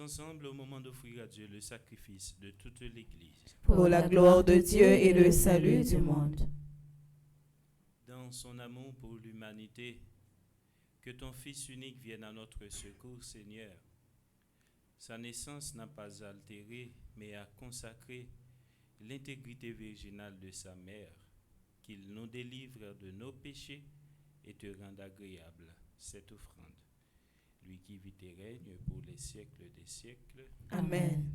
ensemble au moment d'offrir à Dieu le sacrifice de toute l'Église. Pour la gloire de Dieu et le salut du monde. Dans son amour pour l'humanité, que ton Fils unique vienne à notre secours, Seigneur. Sa naissance n'a pas altéré, mais a consacré l'intégrité virginale de sa mère, qu'il nous délivre de nos péchés et te rende agréable cette offrande. Lui qui vit et règne pour les siècles des siècles. Amen.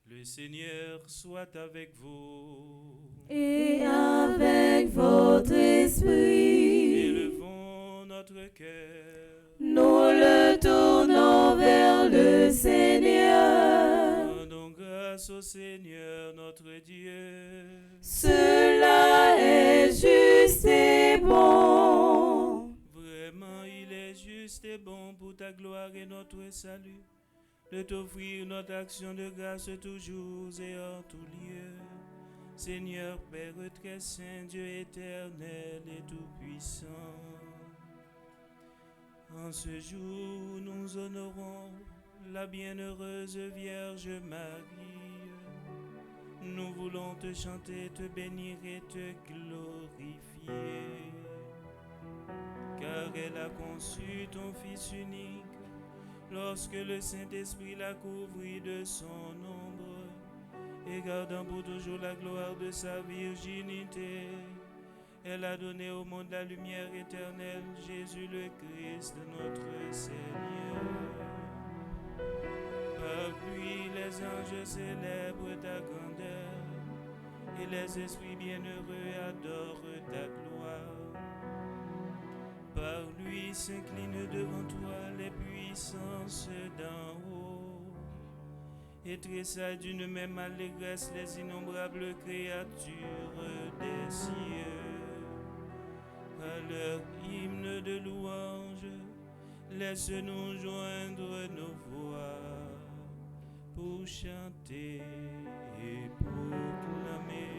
Le Seigneur soit avec vous. Et avec votre esprit, Élevons notre cœur. nous le tournons vers le Seigneur. Rendons grâce au Seigneur notre Dieu. Cela est juste et bon. Vraiment, il est juste et bon pour ta gloire et notre salut, de t'offrir notre action de grâce toujours et en tout lieu. Seigneur Père très saint, Dieu éternel et tout-puissant, en ce jour nous honorons la bienheureuse Vierge Marie. Nous voulons te chanter, te bénir et te glorifier, car elle a conçu ton Fils unique lorsque le Saint-Esprit l'a couvrit de son ombre, et gardant pour toujours la gloire de sa virginité, elle a donné au monde la lumière éternelle, Jésus le Christ, notre Seigneur. Par lui, les anges célèbrent ta grandeur, et les esprits bienheureux adorent ta gloire. Par lui s'inclinent devant toi les puissances d'en haut, et tressaillent d'une même allégresse les innombrables créatures des cieux. À leur hymne de louange, laisse-nous joindre nos voix pour chanter et proclamer.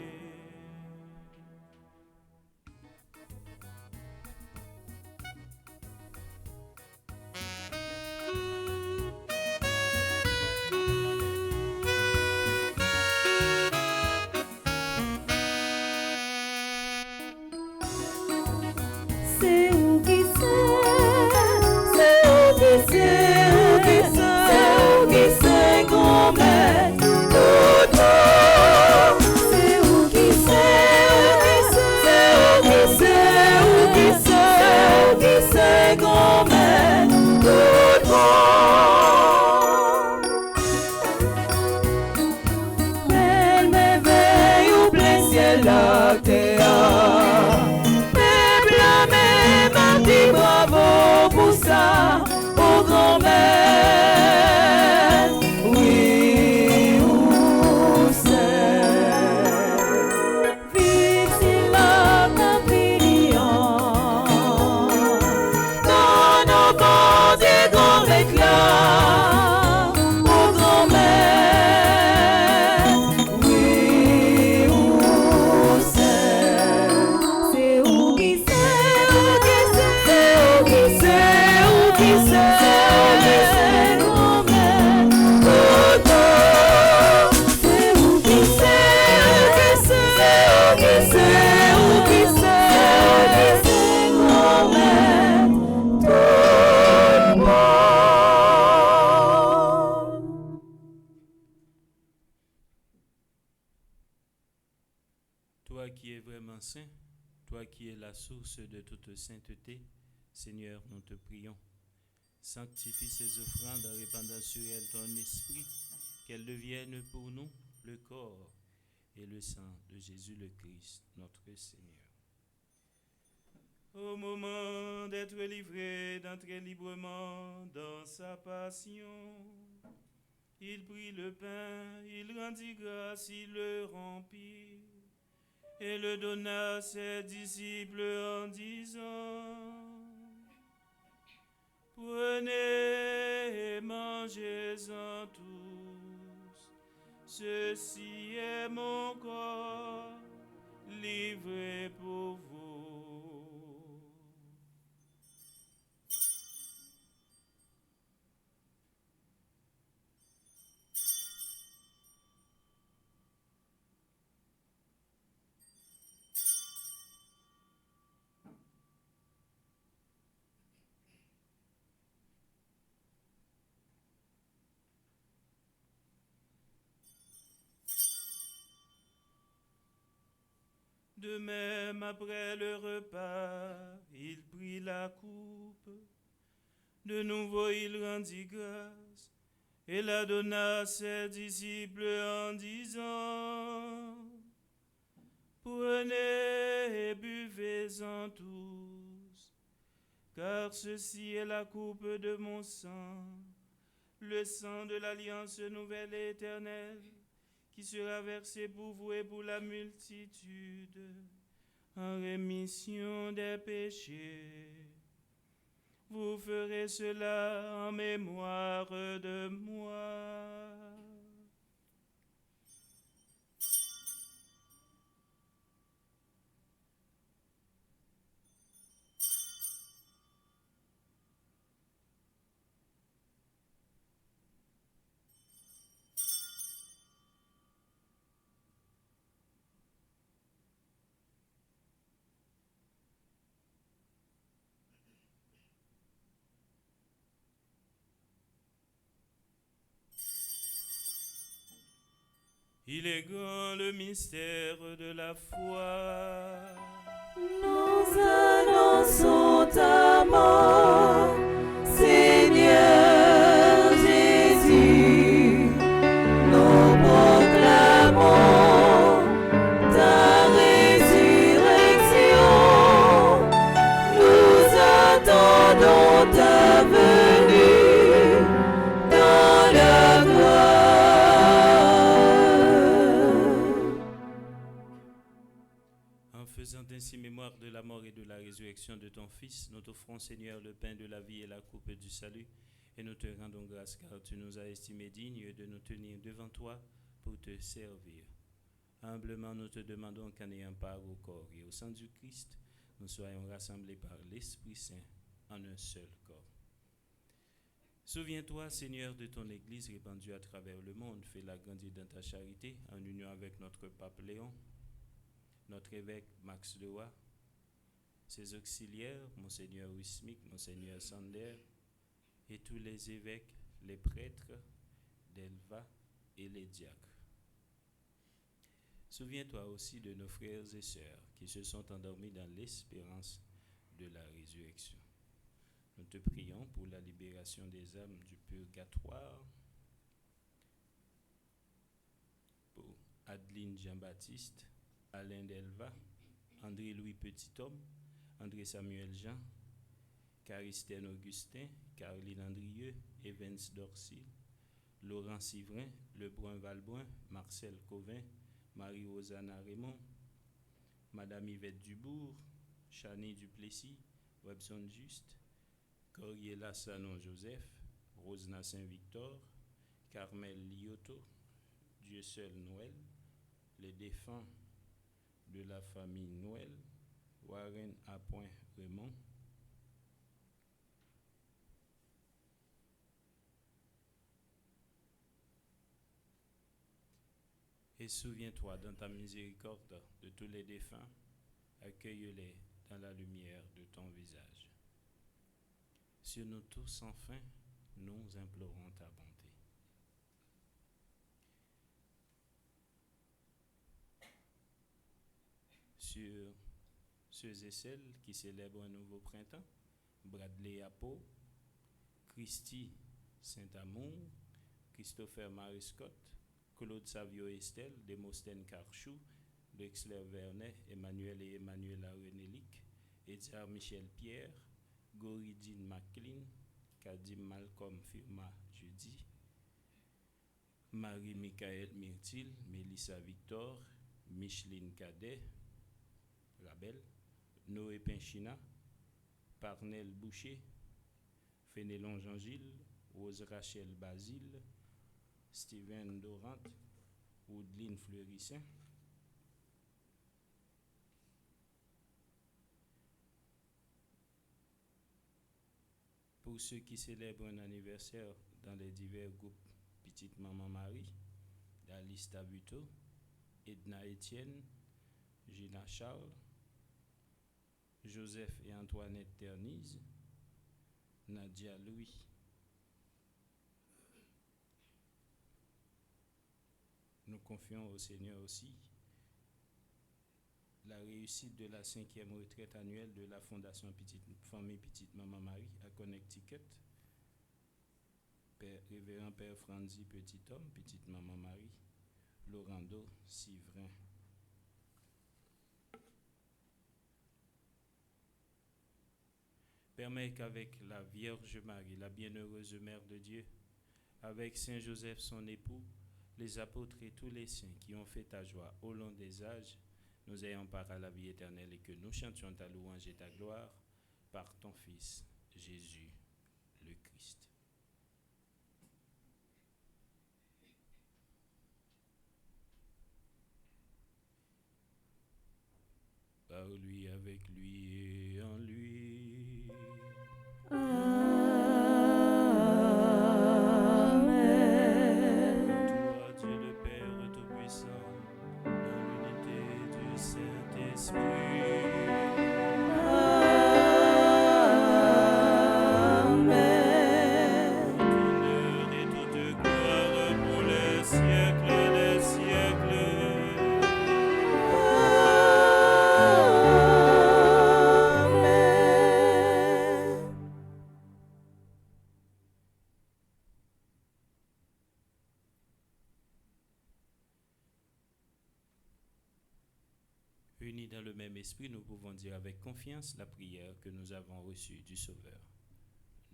C'est où qui sait, grand-mère, tout haut. C'est où qui sait, grand-mère, tout haut. Elle m'éveille au plein ciel la terre. Dis bravo pour ça, oh grand-mère. Oui, où c'est? Vive la papillon. Dans nos corps des grands éclats, oh grand-mère. Oui, où c'est? C'est où qui c'est? Toi qui es vraiment saint, toi qui es la source de toute sainteté, Seigneur, nous te prions. Sanctifie ces offrandes en répandant sur elles ton esprit, qu'elles deviennent pour nous le corps et le sang de Jésus le Christ, notre Seigneur. Au moment d'être livré, d'entrer librement dans sa passion, il prit le pain, il rendit grâce, il le rompit et le donna à ses disciples en disant: Prenez et mangez-en tous, ceci est mon corps livré pour vous. De même, après le repas, il prit la coupe. De nouveau, il rendit grâce et la donna à ses disciples en disant: Prenez et buvez-en tous, car ceci est la coupe de mon sang, le sang de l'alliance nouvelle et éternelle, qui sera versé pour vous et pour la multitude, en rémission des péchés. Vous ferez cela en mémoire de moi. Il est grand le mystère de la foi. Nous annonçons ta mort, Seigneur Jésus. Nous proclamons ta résurrection. Nous attendons ta venue dans la gloire. En faisant ainsi mémoire de la mort et de la résurrection de ton Fils, nous t'offrons, Seigneur, le pain de la vie et la coupe du salut, et nous te rendons grâce car tu nous as estimés dignes de nous tenir devant toi pour te servir. Humblement, nous te demandons qu'en ayant part au corps et au sang du Christ, nous soyons rassemblés par l'Esprit Saint en un seul corps. Souviens-toi, Seigneur, de ton Église répandue à travers le monde. Fais-la grandir dans ta charité, en union avec notre pape Léon, notre évêque Max Leroy, ses auxiliaires, Monseigneur Wismik, Monseigneur Sander, et tous les évêques, les prêtres d'Elva et les diacres. Souviens-toi aussi de nos frères et sœurs qui se sont endormis dans l'espérance de la résurrection. Nous te prions pour la libération des âmes du purgatoire, pour Adeline Jean-Baptiste, Alain Delva, André-Louis Petithomme, André Samuel Jean, Caristène Augustin, Caroline Andrieux, Evans Dorsil, Laurent Sivrin, Lebrun Valbrun, Marcel Covin, Marie-Rosanna Raymond, Madame Yvette Dubourg, Chani Duplessis, Webson Juste, Coriela Sanon Joseph, Rosna Saint-Victor, Carmel Lioto, Dieu seul Noël, les défunts de la famille Noël, Warren Appoint Raymond, et souviens-toi dans ta miséricorde de tous les défunts, accueille-les dans la lumière de ton visage. Sur nous tous, enfin, nous implorons ta bonté. Sur ceux et celles qui célèbrent un nouveau printemps, Bradley Apo, Christy Saint-Amour, Christopher Marie-Scott, Claude Savio Estelle, Démosthène Karchou, Drexler Vernet, Emmanuel et Emmanuela Renélic, Edgar Michel Pierre, Goridine McLean, Kadim Malcolm Firma Judy, Marie-Michael Myrtil, Mélissa Victor, Micheline Cadet, Rabel, Noé Pinchina, Parnell Boucher, Fénélon Jean-Gilles, Rose Rachel Basile, Steven Dorant, Woodline Fleurissin, pour ceux qui célèbrent un anniversaire dans les divers groupes Petite Maman Marie, Alice Tabuto, Edna Etienne, Gina Charles, Joseph et Antoinette Ternise, Nadia Louis, nous confions au Seigneur aussi la réussite de la 5e retraite annuelle de la Fondation Famille Petite Maman Marie à Connecticut. Révérend Père Franzi Petit-Homme, Petite Maman Marie, Lorando Sivrin. Permet qu'avec la Vierge Marie, la bienheureuse Mère de Dieu, avec Saint Joseph son époux, les apôtres et tous les saints qui ont fait ta joie au long des âges, nous ayons part à la vie éternelle et que nous chantions ta louange et ta gloire par ton Fils, Jésus le Christ. Par lui, avec lui et en lui. Amen. Toi, Dieu le Père Tout-Puissant, dans l'unité du Saint-Esprit. Amen. Honneur et toute gloire pour les siècles des siècles. Unis dans le même esprit, nous pouvons dire avec confiance la prière que nous avons reçue du Sauveur.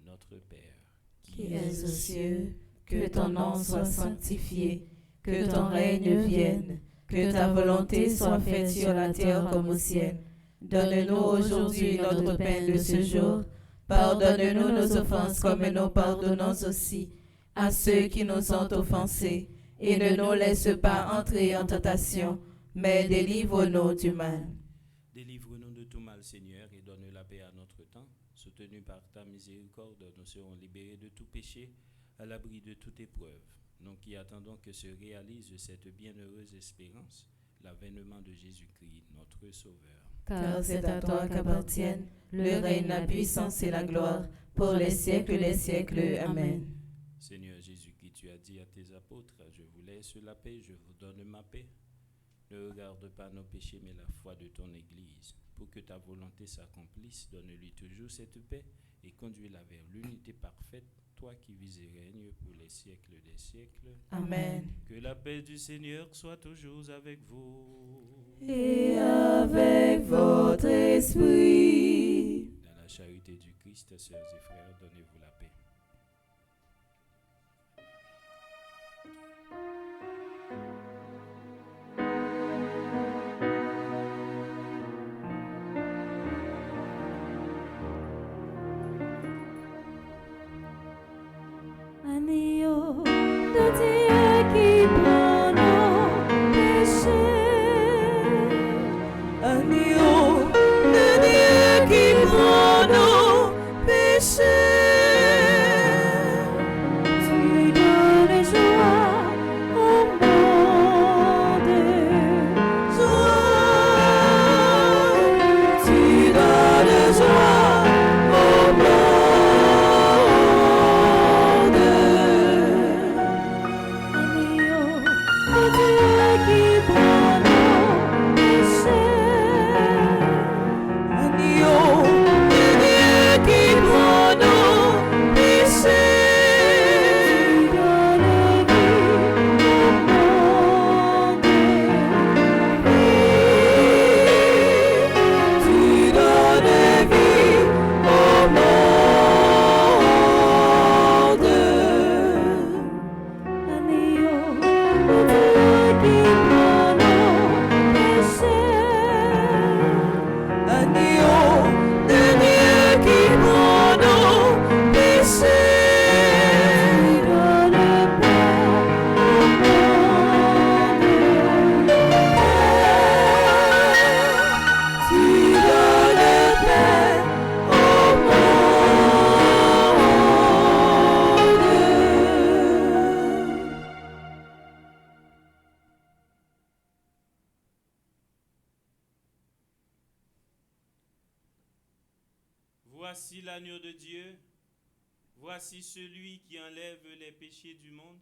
Notre Père, Qui es aux cieux, que ton nom soit sanctifié, que ton règne vienne, que ta volonté soit faite sur la terre comme au ciel. Donne-nous aujourd'hui notre pain de ce jour. Pardonne-nous nos offenses comme nous pardonnons aussi à ceux qui nous ont offensés. Et ne nous laisse pas entrer en tentation, mais délivre-nous du mal. délivre-nous de tout mal, Seigneur, et donne la paix à notre temps. Soutenus par ta miséricorde, nous serons libérés de tout péché, à l'abri de toute épreuve. Nous qui attendons que se réalise cette bienheureuse espérance, l'avènement de Jésus-Christ, notre Sauveur. Car c'est à toi qu'appartiennent le règne, la puissance et la gloire, pour les siècles des siècles. Amen. Seigneur Jésus-Christ, tu as dit à tes apôtres, je vous laisse la paix, je vous donne ma paix. Ne regarde pas nos péchés, mais la foi de ton Église. Pour que ta volonté s'accomplisse, donne-lui toujours cette paix et conduis-la vers l'unité parfaite, toi qui vis et règnes pour les siècles des siècles. Amen. Que la paix du Seigneur soit toujours avec vous. Et avec votre esprit. Dans la charité du Christ, sœurs et frères, donnez-vous la paix. Agneau de Dieu qui prend nos péchés. Agneau de Dieu qui prend nos péchés. Tu donnes joie au monde. Joie. Tu donnes joie au monde. Voici l'agneau de Dieu, voici celui qui enlève les péchés du monde.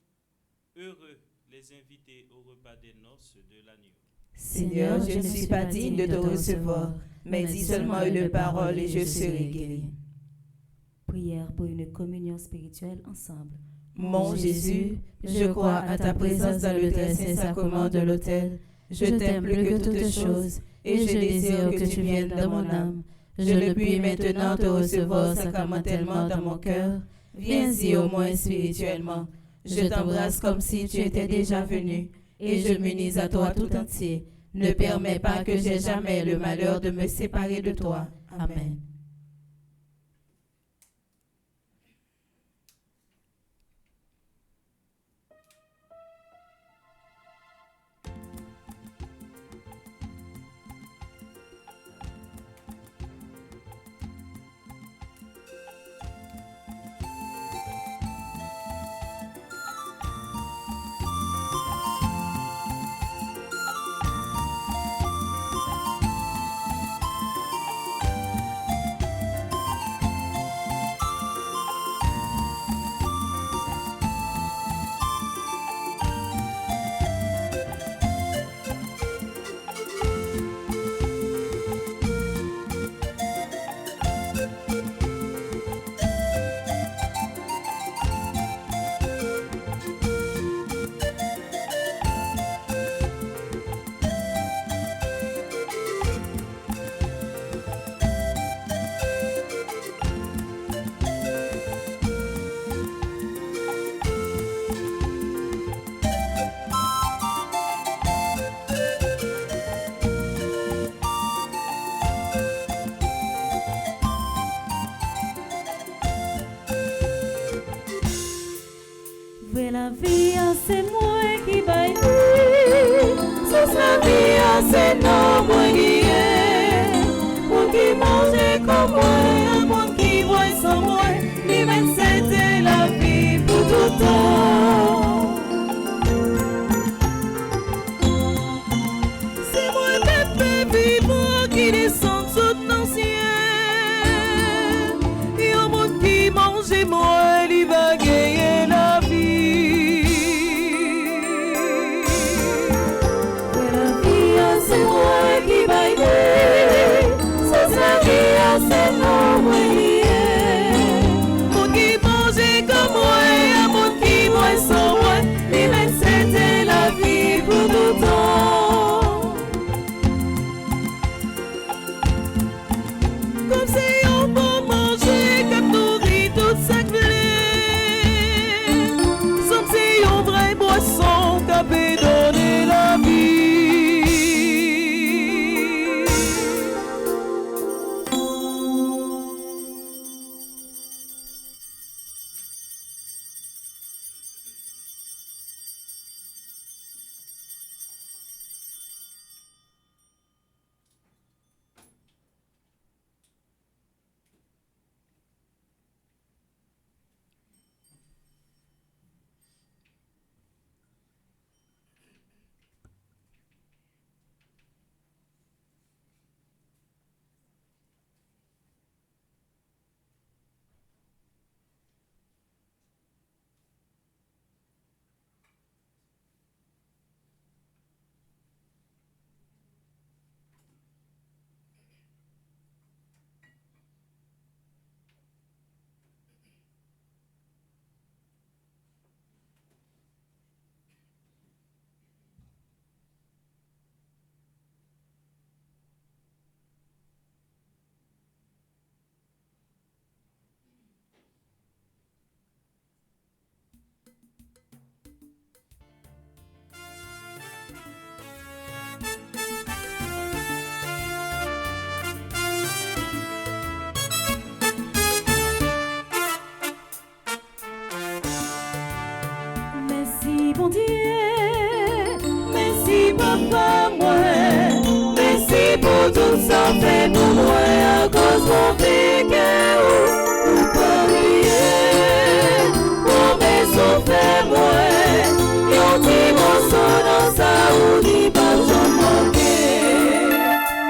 Heureux les invités au repas des noces de l'agneau. Seigneur, je ne suis pas digne de te recevoir, mais dis seulement une parole et je serai guéri. Prière pour une communion spirituelle ensemble. Mon Jésus, je crois à ta présence dans le très saint sacrement de l'autel. Je t'aime plus que toutes choses et je désire que tu viennes dans mon âme. Je ne puis maintenant te recevoir sacramentellement dans mon cœur. Viens-y au moins spirituellement. Je t'embrasse comme si tu étais déjà venu et je m'unis à toi tout entier. Ne permets pas que j'aie jamais le malheur de me séparer de toi. Amen. La vie, c'est moi qui baille. Sous la vie, c'est non, moi qui est. Moi qui mange comme moi, moi qui boit sans moi. Lui-même, c'était la vie pour tout temps. C'est moi, bébé, vivant qui descend tout dans le ciel. Et un monde qui mange moi, il va gagner la vie. C'est moi qui baille, c'est sa vie, c'est non, moi mon qui mange comme moi, un monde qui boit sans moi, lui-même c'était la vie pour tout temps. Comme si on peut manger, comme nourrit toute sa clé. Comme si on vraie boisson, qui peut donner la vie. Bon Dieu, merci papa moi, merci pour tout ça fait pour moi à cause mon péché ou parier, mon maison fait moi, yon dit mon son dans sa ou dit pas j'en manquer,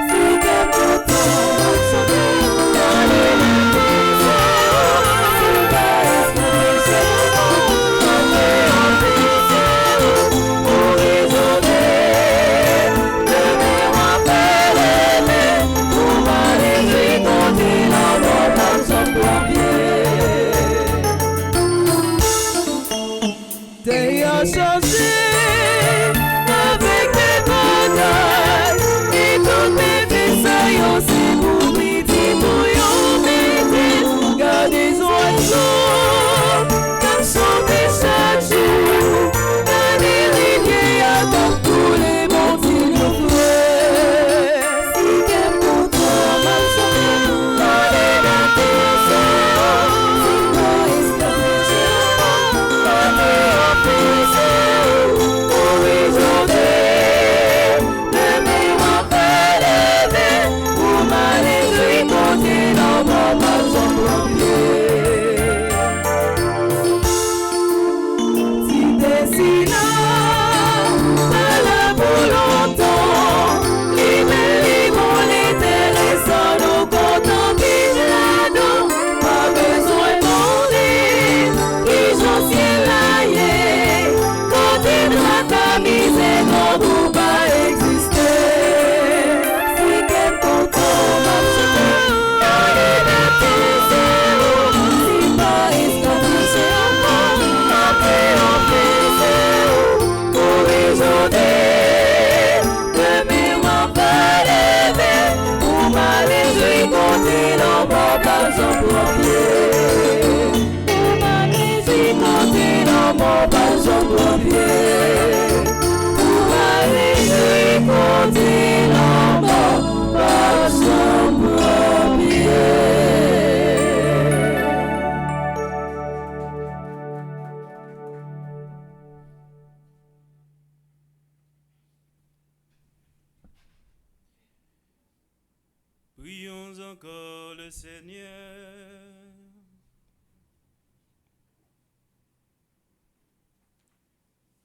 si t'es pour toi, chanter, aller la Prions encore le Seigneur.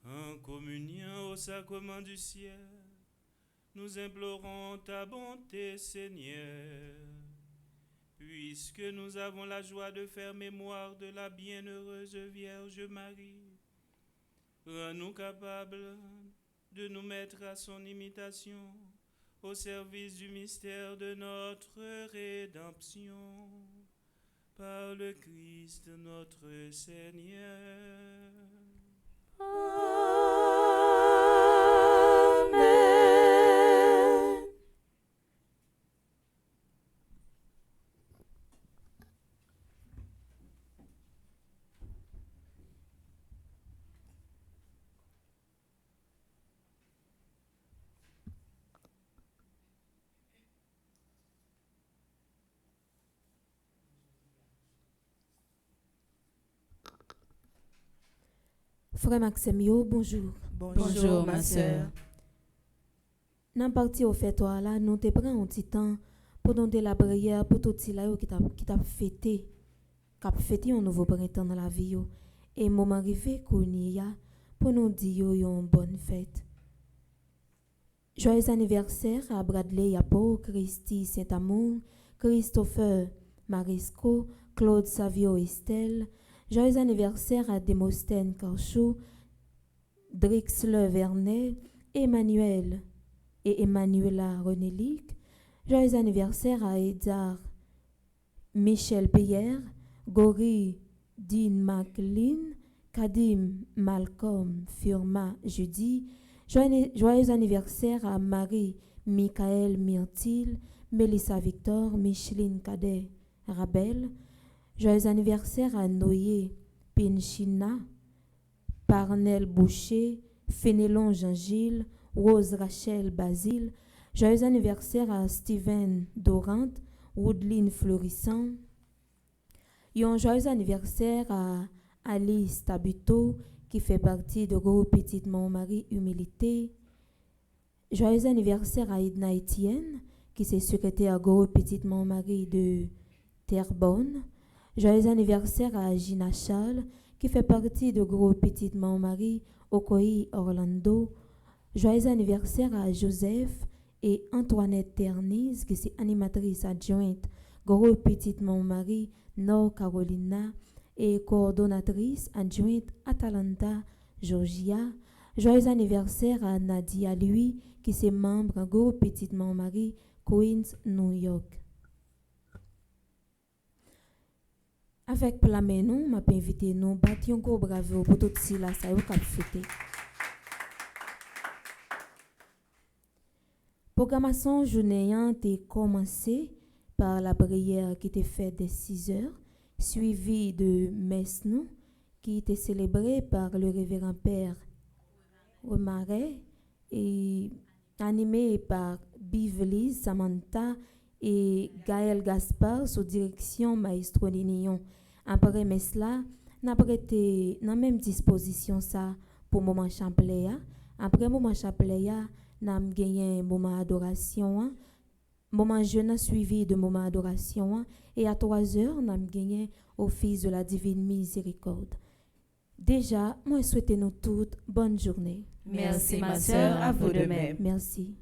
En communion au sacrement du ciel, nous implorons ta bonté, Seigneur, puisque nous avons la joie de faire mémoire de la bienheureuse Vierge Marie. Rends-nous capables de nous mettre à son imitation au service du mystère de notre rédemption. Par le Christ notre Seigneur. Amen. Frère Maxime, bonjour. Bonjour, ma sœur. Dans parti au fait toi là, nous te prend un petit temps pour donner la prière pour tout ceux là qui t'a fêté un nouveau printemps dans la vie yo. Et moment arrivé qu'on y a pour nous dire une bonne fête. Joyeux anniversaire à Bradley Yapo, Christy Saint-Amour, Christopher Marisco, Claude Savio Estelle. Joyeux anniversaire à Démosthène Carchou, Drexler Vernet, Emmanuel et Emmanuela Renélic. Joyeux anniversaire à Edgar Michel Pierre, Gori Dean McLean, Kadim Malcolm Firma Judy. Joyeux anniversaire à Marie Michael Myrtil, Mélissa Victor, Micheline Cadet Rabel. Joyeux anniversaire à Noé Pinchina, Parnell Boucher, Fénélon Jean-Gilles, Rose Rachel Basile. Joyeux anniversaire à Steven Dorant, Woodline Florissant. Un joyeux anniversaire à Alice Tabuto, qui fait partie de Gros Petite Montmarie Humilité. Joyeux anniversaire à Edna Etienne, qui est secrétaire Gros Petite Montmarie de Terrebonne. Joyeux anniversaire à Gina Charles, qui fait partie de Gros Petite Montmarie, Okoyi, Orlando. Joyeux anniversaire à Joseph et Antoinette Terniz, qui est animatrice adjointe Gros Petite Montmarie, Nord Carolina, et coordonnatrice adjointe Atalanta, Georgia. Joyeux anniversaire à Nadia Lui, qui est membre Gros Petite Montmarie, Queens, New York. Avec Plamé, nous m'a invité nous battre un gros bravo pour tout ce là ça y est fêté. Programmation journée a commencé par la prière qui était faite dès 6 heures, suivie de messe nous qui était célébrée par le révérend père Remaret et animée par Bively Samantha et Gaël Gaspard sous direction Maestro Lignon. Après messe là, n'a prêté dans même disposition ça pour moment chapelet. Après moment chapelet, n'a gagné moment adoration, moment jeûne suivi de moment adoration et à 3 heures n'a gagné office de la divine miséricorde. Déjà, moi souhaitez nous toutes bonne journée. Merci ma sœur, à vous de même. Merci.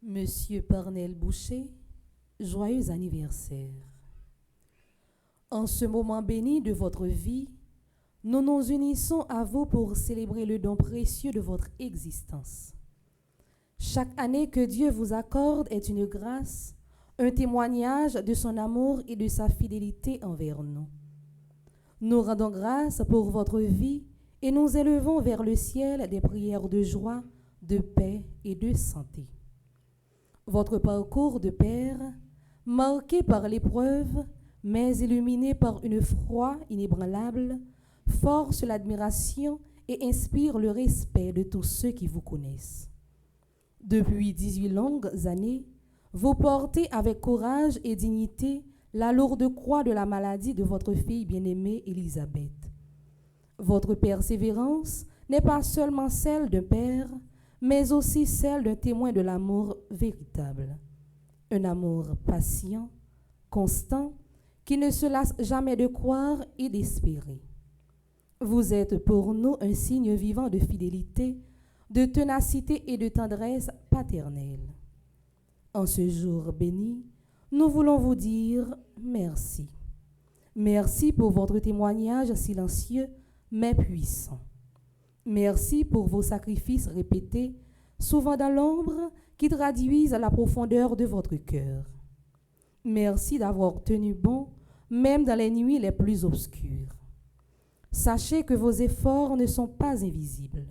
Monsieur Parnell Boucher, joyeux anniversaire. En ce moment béni de votre vie, nous nous unissons à vous pour célébrer le don précieux de votre existence. Chaque année que Dieu vous accorde est une grâce, un témoignage de son amour et de sa fidélité envers nous. Nous rendons grâce pour votre vie et nous élevons vers le ciel des prières de joie, de paix et de santé. Votre parcours de père, marqué par l'épreuve, mais illuminé par une foi inébranlable, force l'admiration et inspire le respect de tous ceux qui vous connaissent. Depuis 18 longues années, vous portez avec courage et dignité la lourde croix de la maladie de votre fille bien-aimée Élisabeth. Votre persévérance n'est pas seulement celle d'un père, mais aussi celle d'un témoin de l'amour véritable. Un amour patient, constant, qui ne se lasse jamais de croire et d'espérer. Vous êtes pour nous un signe vivant de fidélité, de ténacité et de tendresse paternelle. En ce jour béni, nous voulons vous dire merci. Merci pour votre témoignage silencieux mais puissant. Merci pour vos sacrifices répétés, souvent dans l'ombre, qui traduisent la profondeur de votre cœur. Merci d'avoir tenu bon, même dans les nuits les plus obscures. Sachez que vos efforts ne sont pas invisibles.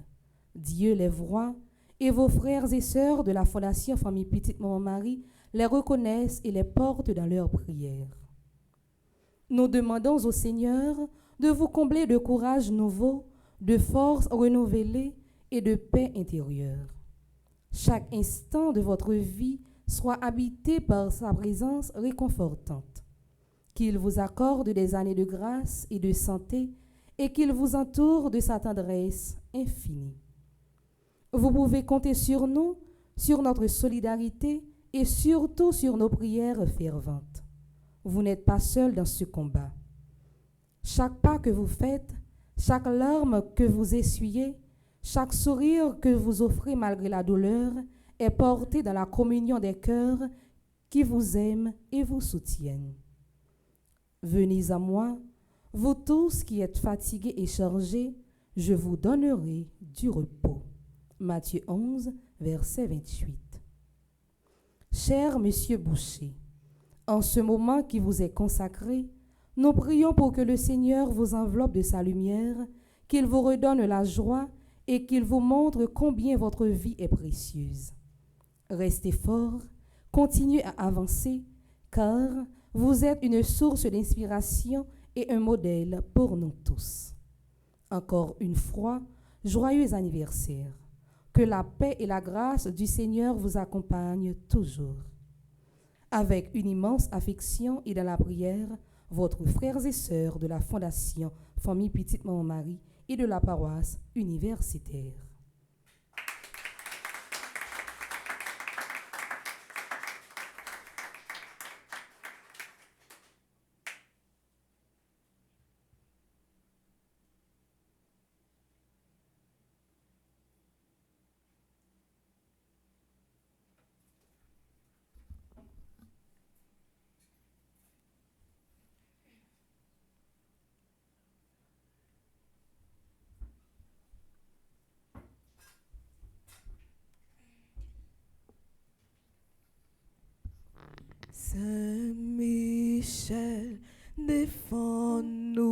Dieu les voit et vos frères et sœurs de la Fondation Famille Petite Maman Marie les reconnaissent et les portent dans leurs prières. Nous demandons au Seigneur de vous combler de courage nouveau, de force renouvelée et de paix intérieure. Chaque instant de votre vie soit habité par sa présence réconfortante. Qu'il vous accorde des années de grâce et de santé et qu'il vous entoure de sa tendresse infinie. Vous pouvez compter sur nous, sur notre solidarité et surtout sur nos prières ferventes. Vous n'êtes pas seul dans ce combat. Chaque pas que vous faites, chaque larme que vous essuyez, chaque sourire que vous offrez malgré la douleur est porté dans la communion des cœurs qui vous aiment et vous soutiennent. Venez à moi, vous tous qui êtes fatigués et chargés, je vous donnerai du repos. Matthieu 11, verset 28. Cher Monsieur Boucher, en ce moment qui vous est consacré, nous prions pour que le Seigneur vous enveloppe de sa lumière, qu'il vous redonne la joie et qu'il vous montre combien votre vie est précieuse. Restez fort, continuez à avancer, car vous êtes une source d'inspiration et un modèle pour nous tous. Encore une fois, joyeux anniversaire. Que la paix et la grâce du Seigneur vous accompagnent toujours. Avec une immense affection et dans la prière, votre frères et sœurs de la Fondation Famille Petite Maman Marie et de la paroisse universitaire. Saint-Michel, défends-nous,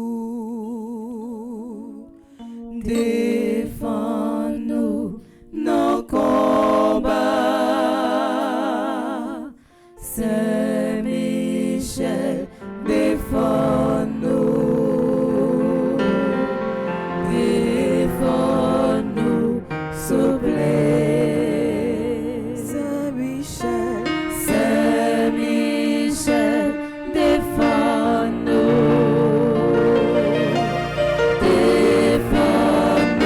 défends-nous, nos combats. Saint-Michel, défends-nous, défends-nous, s'il vous plaît. Saint-Michel, Saint-Michel, défends-nous, défends-nous.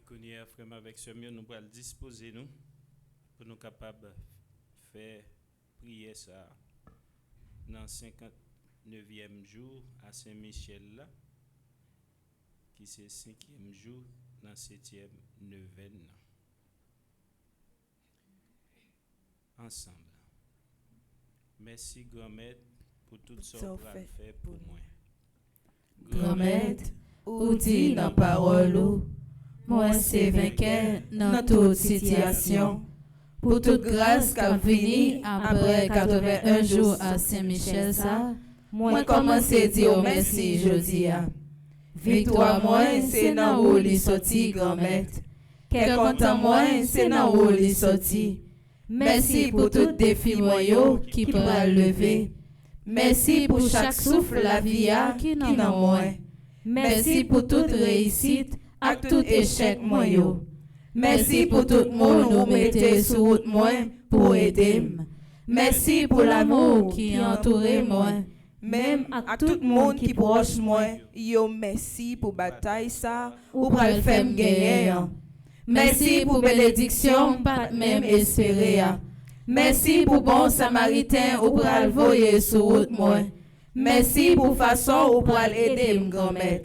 Connaît frère avec ce mieux nous allons disposer nous pour nous capables faire prier ça dans le 59e jour à Saint-Michel là qui c'est 5e jour dans 7e neuvaine ensemble. Merci grand-mère pour tout ce que vous avez fait pour moi. Grand-mère, ou dit dans parole ou moi c'est vainqueur dans toute situation. Pour toute grâce qu'a venu après 81 jours à Saint-Michel ça, moi commence à dire merci jodi a. Victoire moi c'est dans où li sorti grand-mère. Quel content moi c'est dans où li sorti. Merci pour tout défi moyo qui pourra lever. Merci pour chaque souffle la vie a qui nan moi. Merci pour toute réussite ak tout échec moyo. Merci pour tout monde nous mettez sur route moi pour aider. Merci pour l'amour qui entoure moi. Même à tout le monde qui proche moi, yo merci pour bataille ça ou pour le faire gagner. Merci pour bénédiction pas même espérer. Merci pour bon samaritain ou pour le voyer sur route moi. Merci pour façon ou pour aider grand-mère.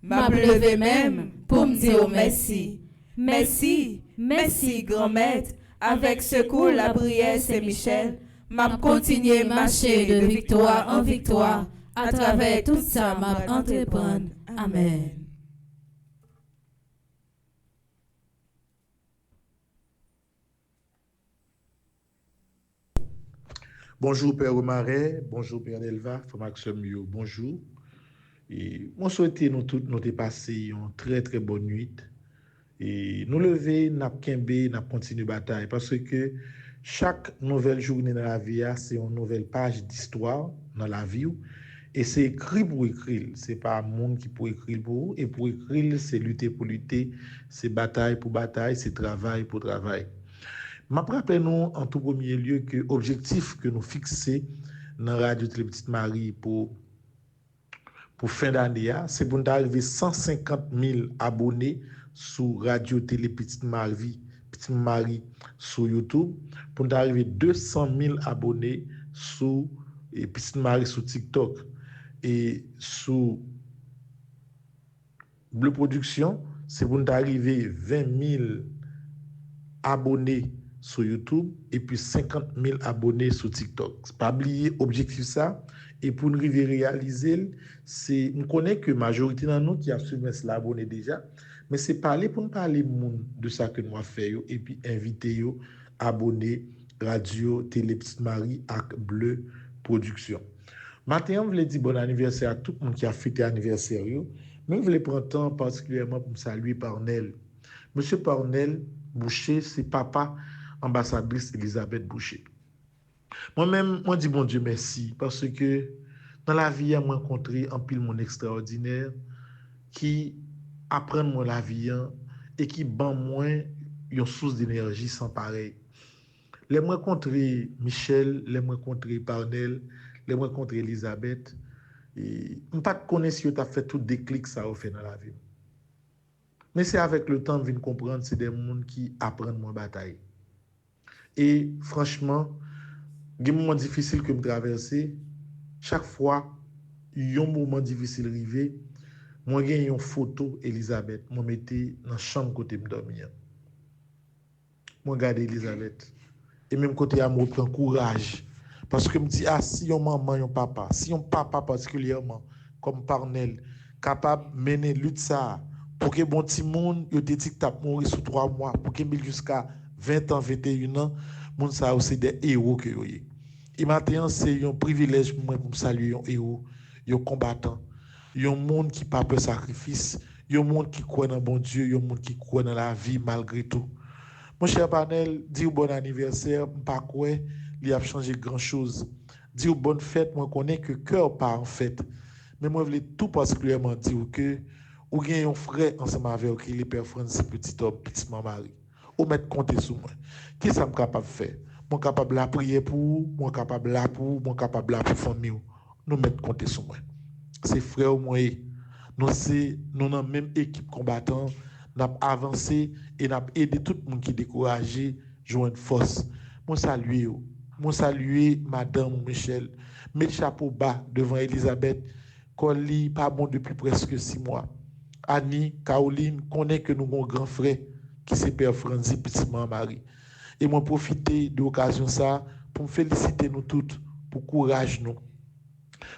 M'a levé même pour me dire merci. Merci, merci grand-mère. Avec secours la prière Saint-Michel, m'a continuer marcher de victoire en victoire à travers tout ça m'a entreprendre. Amen. Bonjour Père Romaret, bonjour Père Delva, Frère Maxime Yo, bonjour. Et moi souhaite nous tous nous passer une très très bonne nuit. Et nous lever, n'a kembe, n'a continuer bataille parce que chaque nouvelle journée dans la vie c'est une nouvelle page d'histoire dans la vie et c'est écrit pour écrire, c'est pas un monde qui peut écrire pour et pour écrire c'est lutter pour lutter, c'est bataille pour bataille, c'est travail pour travail. M'a rappelé nous en tout premier lieu que l'objectif que nous fixons dans Radio Télé Petite Marie pour fin d'année, c'est pour nous arriver 150 000 abonnés sur Radio Télé Petite Marie sur YouTube, pour nous arriver 200 000 abonnés sur Petite Marie sur TikTok et sur Bleu Production, c'est pour nous arriver 20 000 abonnés sur YouTube et puis 50 000 abonnés sur TikTok. C'est pas oublier objectif ça et pour nous réaliser, c'est nous connaît que majorité dans nous qui a suivi cela abonné déjà, mais c'est parler pour nous parler de ça que nous avons fait et puis inviter yo abonner Radio Télé Petite Marie avec Bleu Production. Maintenant, je voulais dire bon anniversaire à tout le monde qui a fêté anniversaire mais je voulais prendre temps particulièrement pour me saluer Parnell. Monsieur Parnell Boucher, c'est papa ambassadrice Elisabeth Boucher. Moi-même, moi dis bon Dieu merci parce que dans la vie, j'ai rencontré un pile monde extraordinaire qui apprend moi la vie et qui ban moi une source d'énergie sans pareil. Les rencontré Michel, les rencontré Parnell, les rencontré Elisabeth et on pas connaître si tu as fait tout déclic ça au fait dans la vie. Mais c'est avec le temps que je comprendre c'est des gens qui apprennent mon bataille. Et franchement, des moments difficiles que je traverse, chaque fois, il y a un moment difficile arrivé, moi j'ai une photo Elisabeth, moi mettais dans la chambre côté me dormir. Moi regarde Elisabeth et même côté amour prend courage parce que me dit si on maman, on papa, si on papa particulièrement comme Parnell capable mener lutte ça pour que bon petit monde yo te TikTok mourir sous 3 mois pour que jusqu'à 20 ans 21 ans moun ça aussi des héros que yo y. Et maintenant c'est un privilège pour moi pour saluer un héros, un combattant, un monde qui pas peur sacrifice, un monde qui croit dans bon Dieu, un monde qui croit dans la vie malgré tout. Mon cher Parnell, dis bon anniversaire, pas quoi, il a changé grand chose. Dis bonne fête, moi connais que cœur pas en fête. Mais moi je voulais tout particulièrement dire que ou gagne un frère ensemble avec qui les père Francis petit homme petit Marie. Ou mettre compter sur moi. Qui ça me capable faire? Moi capable la prier pour, moi capable la pour, moi capable la pour famille. Nous mettre compter sur moi. C'est frère moi. Nous c'est nous dans même équipe combattant n'a avancé et n'a aidé tout le monde qui est découragé, joindre force. Moi saluer Madame Michel, mets le chapeau bas devant Elisabeth, qu'on lit pas bon depuis presque 6 mois. Annie, Caroline, connaît que nous avons un grand frère qui c'est Père Franzi, petit Marie. Et moi profiter de l'occasion ça pour me féliciter nous toutes pour courage nous.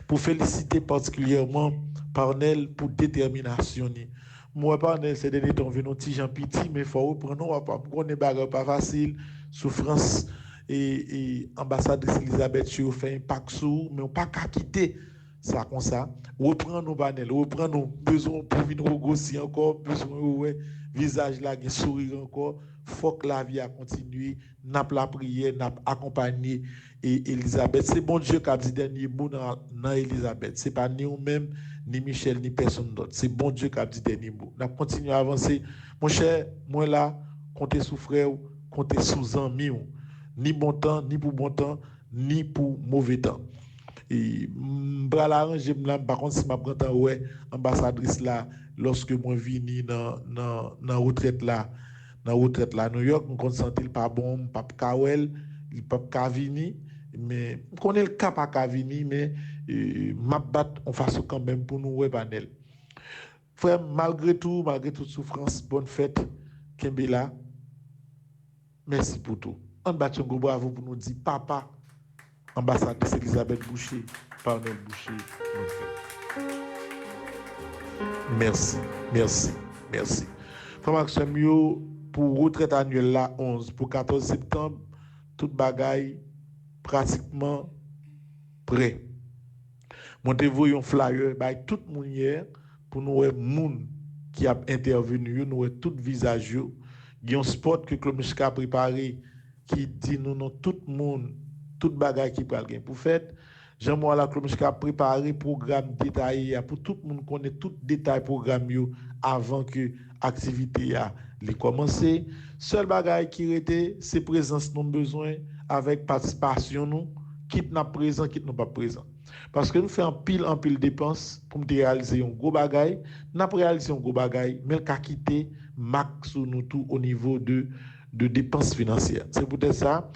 Pour féliciter particulièrement Parnell pour détermination. Moi Parnell ces derniers temps venu petit Jean petit mais faut reprendre pas connaît bagarre pas facile, souffrance et ambassadrice Elisabeth Chio fait impact sur mais on pas qu'à quitter ça comme ça. Reprend nos Parnell, reprend nos besoin pour venir regrossir encore, besoin ouais visage là qui sourire encore. Faut que la vie a continué, n'a pas la prière, n'a pas accompagné et Elisabeth. C'est bon Dieu qui a dit dernier mot dans Elisabeth. C'est pas ni nous-mêmes, ni Michel, ni personne d'autre. C'est bon Dieu qui a dit dernier mot. N'a continué à avancer. Mon cher, moi là, comptez sous frère, comptez sous ami, ni bon temps, ni pour bon temps, ni pour mauvais temps. Et bras l'arranger par contre si m'a prend temps ouais ambassadrice là lorsque moi vini dans retraite là. Dans la retraite là, New York, on consentit pas bon, pas Kawel, il pas Kavini, mais on connaît le cas pas Kavini, mais m'a bat on fasse quand même pour nous ouais panel. Frère, malgré toute souffrance, bonne fête, Kembela. Merci pour tout. On bat un gros bravo pour nous dire papa, ambassadrice Elisabeth Boucher, Parnell Boucher, merci. Frère Maxime yo pour retraite annuelle là 11 pour 14 septembre tout bagaille pratiquement prêt. Montez-vous un flyer by tout monde hier pour nous voir monde qui a intervenu, nous voir tout visage yo. Il y a un spot que Klomiska a préparé qui dit nous non tout monde tout bagaille qui pral gain pour fête. Jean-Moi la Klomiska a préparé programme détaillé pour tout le monde connaît tout détail programme yo avant que activité a les commencer. Seul bagaille qui était c'est présence nous besoin avec participation nous quitte n'a présent quitte nous pas présent parce que nous fait en pile dépenses pour réaliser un gros bagaille n'a réaliser un gros bagaille mais qu'a quitter max sur nous tout au niveau de dépenses financières. C'est peut-être ça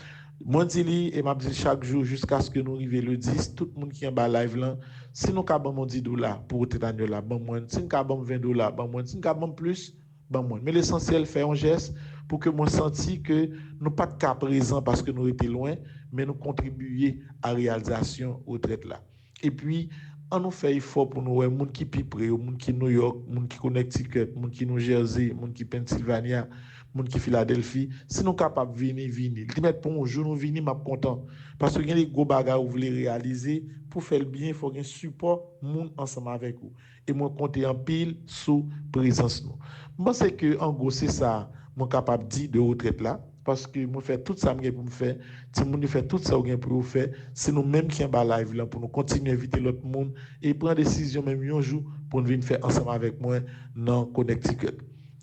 moi dis et m'a dit chaque jour jusqu'à ce que nous arrivions le 10 tout le monde qui est en bas live là si nous ca bon $10 pour tout année là bon moins si nous ca bon $20 bon moins si nous ca bon plus bon moins mais l'essentiel fait un geste pour que moi senti que nous pas de cas présent parce que nous étions loin mais nous contribuer à réalisation retraite là et puis on nous fait effort pour nous monde qui plus près monde qui New York monde qui Connecticut monde qui New Jersey monde qui Pennsylvania monde qui Philadelphie si nous capable venir li mettre pour un jour nous venir m'a content parce que il y a des gros bagages vous voulez réaliser pour faire le bien il faut un support monde ensemble avec vous et moi compter en pile sous présence nous moi c'est que en gros c'est ça moi capable dire de retraite là parce que moi fait tout ça pour me faire si monde fait tout ça pour faire c'est nous même qui en bas live là pour nous continuer à inviter l'autre monde et prendre décision même un jour pour nous venir faire ensemble avec moi dans Connecticut.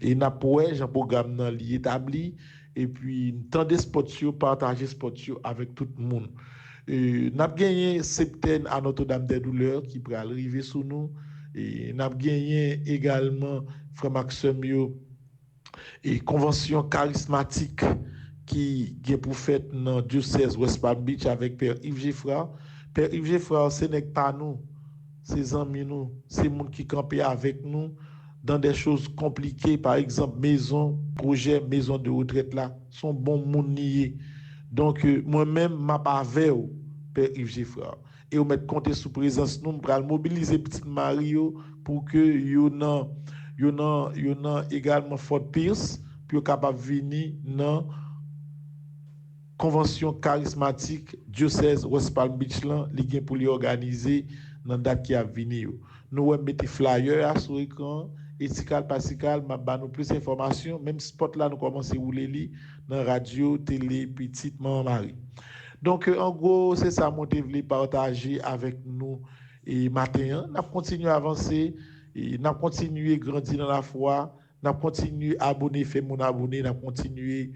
Et n'a pas un programme dans établi et puis tant de spots partager spots avec tout le monde. N'a gagné septaine à Notre-Dame des Douleurs qui pourrait arriver sous nous et n'a gagné également frère Maxime et convention charismatique qui est pour faire dans diocèse West Palm Beach avec Père Yves Geffra. Père Yves Geffra ce n'est pas nous, c'est amis nous, c'est monde qui campait avec nous dans des choses compliquées, par exemple, projet maison de retraite là, sont bons monde niés. Donc, moi-même, m'a pas avec Père Yves Geffra. Et on met compter sous présence, nous, pour mobiliser petite Mario pour que y'en également Fort Pierce, puis capable venir dans convention charismatique diocèse West Palm Beach là, li pour les organiser dans date qui a venir. Nous mettons flyer sur l'écran et Sical Pasical m'a ba nous plus d'informations même spot là nous commencer rouler li dans radio télé petite maman Marie. Donc en gros c'est ça mon voulais partager avec nous et matin n'a continuer à avancer et n'a continuer grandir dans la foi, n'a continuer abonner faire mon abonné, n'a continuer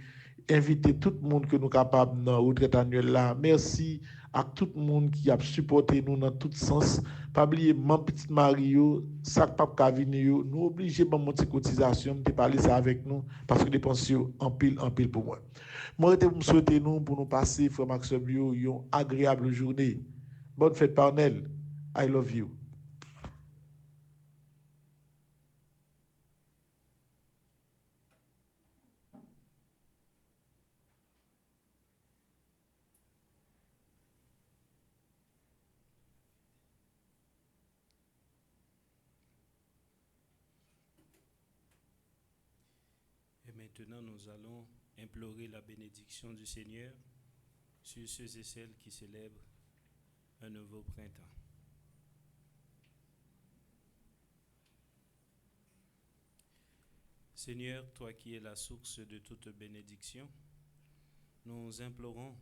inviter tout le monde que nous capable dans retraite annuelle là. Merci à tout le monde qui a supporté nous dans tout sens. Pas oublier mon petit Mario, ça pas venir, nous obligés de monter cotisation, de parler ça avec nous parce que dépenses en pile pour moi. Moi je vous souhaiter nous pour nous passer frère Maxime Bio une agréable journée. Bonne fête Parnell. I love you. Maintenant, nous allons implorer la bénédiction du Seigneur sur ceux et celles qui célèbrent un nouveau printemps. Seigneur, toi qui es la source de toute bénédiction, nous implorons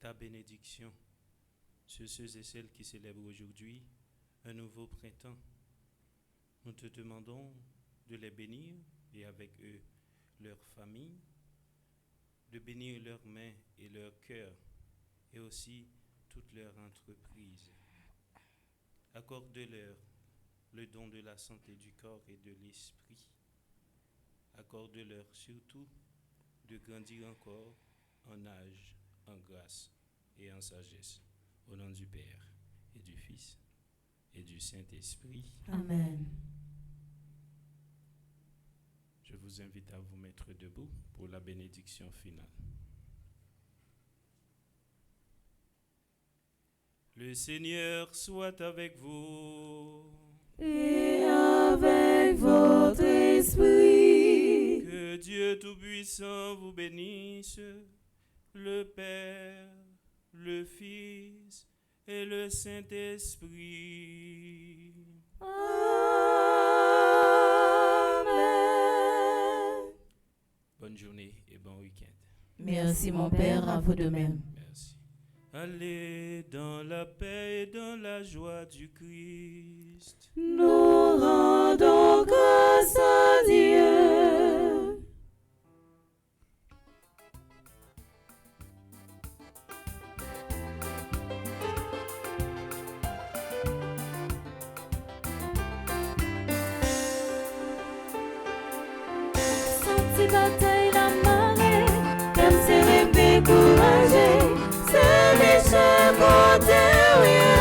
ta bénédiction sur ceux et celles qui célèbrent aujourd'hui un nouveau printemps. Nous te demandons de les bénir et avec eux leur famille, de bénir leurs mains et leurs cœurs et aussi toute leur entreprise. Accorde-leur le don de la santé du corps et de l'esprit. Accorde-leur surtout de grandir encore en âge, en grâce et en sagesse. Au nom du Père et du Fils et du Saint-Esprit. Amen. Je vous invite à vous mettre debout pour la bénédiction finale. Le Seigneur soit avec vous. Et avec votre esprit. Que Dieu Tout-Puissant vous bénisse, le Père, le Fils et le Saint-Esprit. Amen. Bonne journée et bon week-end. Merci mon Père, à vous de même. Merci. Allez dans la paix et dans la joie du Christ. Nous rendons grâce à Dieu. Senti bataille la marée, comme c'est découragé, c'est des chevaux derrière.